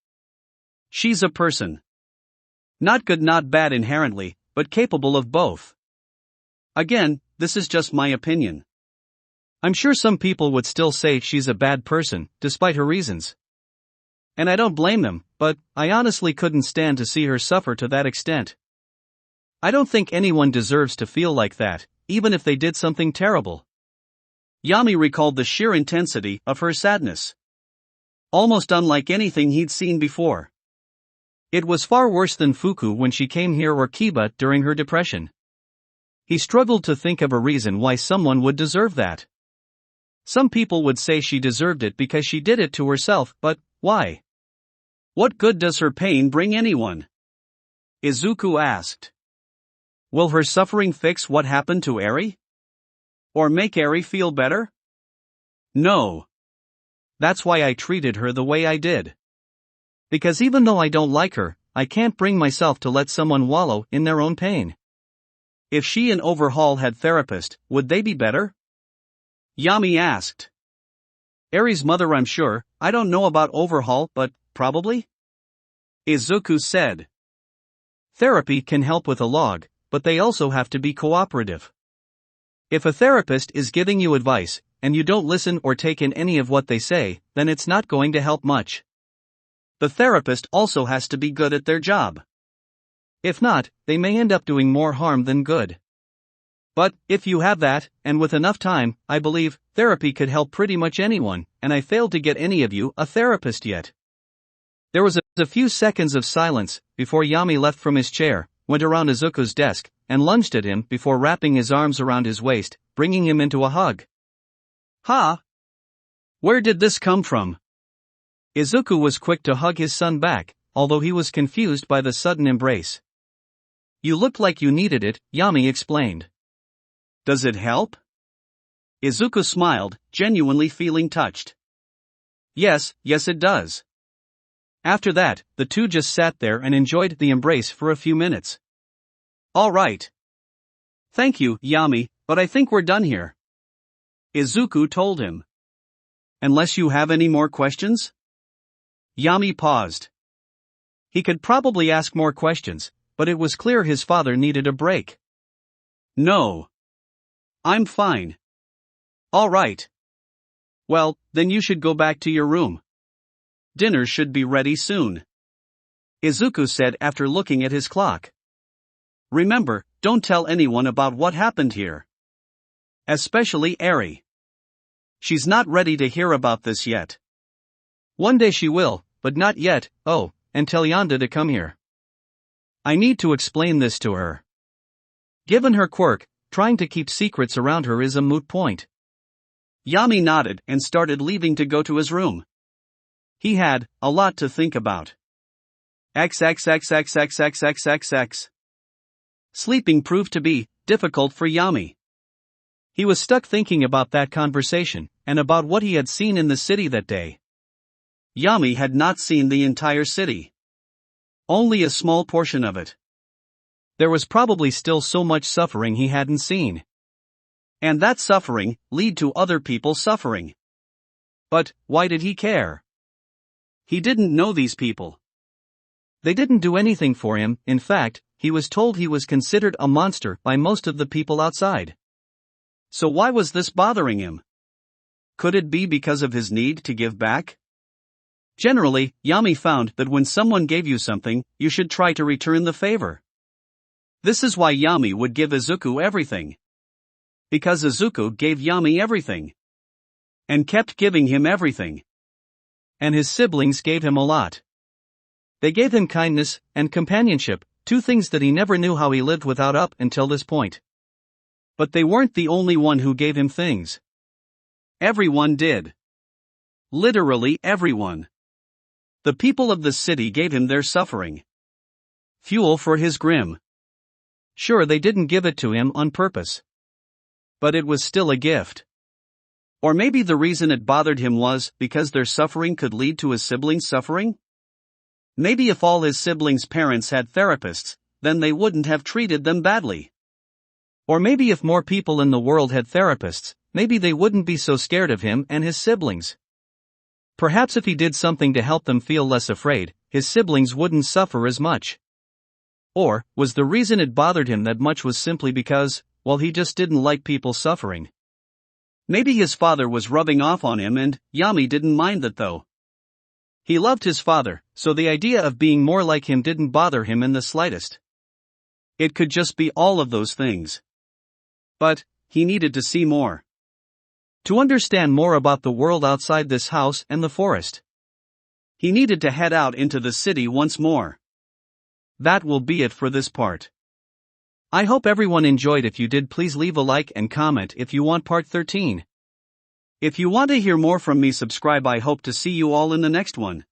She's a person. Not good, not bad inherently, but capable of both. Again, this is just my opinion. I'm sure some people would still say she's a bad person, despite her reasons. And I don't blame them, but I honestly couldn't stand to see her suffer to that extent. I don't think anyone deserves to feel like that, even if they did something terrible. Yami recalled the sheer intensity of her sadness. Almost unlike anything he'd seen before. It was far worse than Fuku when she came here or Kiba during her depression. He struggled to think of a reason why someone would deserve that. Some people would say she deserved it because she did it to herself, but why? What good does her pain bring anyone? Izuku asked. Will her suffering fix what happened to Eri? Or make Eri feel better? No. That's why I treated her the way I did. Because even though I don't like her, I can't bring myself to let someone wallow in their own pain. If she and Overhaul had therapists, would they be better? Yami asked. Eri's mother, I'm sure. I don't know about Overhaul, but probably? Izuku said. Therapy can help with a log, but they also have to be cooperative. If a therapist is giving you advice, and you don't listen or take in any of what they say, then it's not going to help much. The therapist also has to be good at their job. If not, they may end up doing more harm than good. But, if you have that, and with enough time, I believe, therapy could help pretty much anyone, and I failed to get any of you a therapist yet. There was a few seconds of silence, before Yami left from his chair, went around Izuku's desk, and lunged at him before wrapping his arms around his waist, bringing him into a hug. Ha! Where did this come from? Izuku was quick to hug his son back, although he was confused by the sudden embrace. You looked like you needed it, Yami explained. Does it help? Izuku smiled, genuinely feeling touched. Yes it does. After that, the two just sat there and enjoyed the embrace for a few minutes. All right. Thank you, Yami, but I think we're done here. Izuku told him. Unless you have any more questions? Yami paused. He could probably ask more questions, but it was clear his father needed a break. No. I'm fine. All right. Well, then you should go back to your room. Dinner should be ready soon. Izuku said after looking at his clock. Remember, don't tell anyone about what happened here. Especially Eri. She's not ready to hear about this yet. One day she will, but not yet. Oh, and tell Yonda to come here. I need to explain this to her. Given her quirk, trying to keep secrets around her is a moot point. Yami nodded and started leaving to go to his room. He had a lot to think about. XXXXXXXXX. Sleeping proved to be difficult for Yami. He was stuck thinking about that conversation, and about what he had seen in the city that day. Yami had not seen the entire city. Only a small portion of it. There was probably still so much suffering he hadn't seen. And that suffering lead to other people suffering. But why did he care? He didn't know these people. They didn't do anything for him. In fact, he was told he was considered a monster by most of the people outside. So why was this bothering him? Could it be because of his need to give back? Generally, Yami found that when someone gave you something, you should try to return the favor. This is why Yami would give Izuku everything. Because Izuku gave Yami everything. And kept giving him everything. And his siblings gave him a lot. They gave him kindness and companionship, two things that he never knew how he lived without up until this point. But they weren't the only one who gave him things. Everyone did. Literally everyone. The people of the city gave him their suffering. Fuel for his grim. Sure, they didn't give it to him on purpose. But it was still a gift. Or maybe the reason it bothered him was because their suffering could lead to his siblings' suffering? Maybe if all his siblings' parents had therapists, then they wouldn't have treated them badly. Or maybe if more people in the world had therapists, maybe they wouldn't be so scared of him and his siblings. Perhaps if he did something to help them feel less afraid, his siblings wouldn't suffer as much. Or, was the reason it bothered him that much was simply because, well, he just didn't like people suffering? Maybe his father was rubbing off on him and Yami didn't mind that though. He loved his father, so the idea of being more like him didn't bother him in the slightest. It could just be all of those things. But he needed to see more. To understand more about the world outside this house and the forest. He needed to head out into the city once more. That will be it for this part. I hope everyone enjoyed. If you did, please leave a like and comment if you want part 13. If you want to hear more from me, subscribe. I hope to see you all in the next one.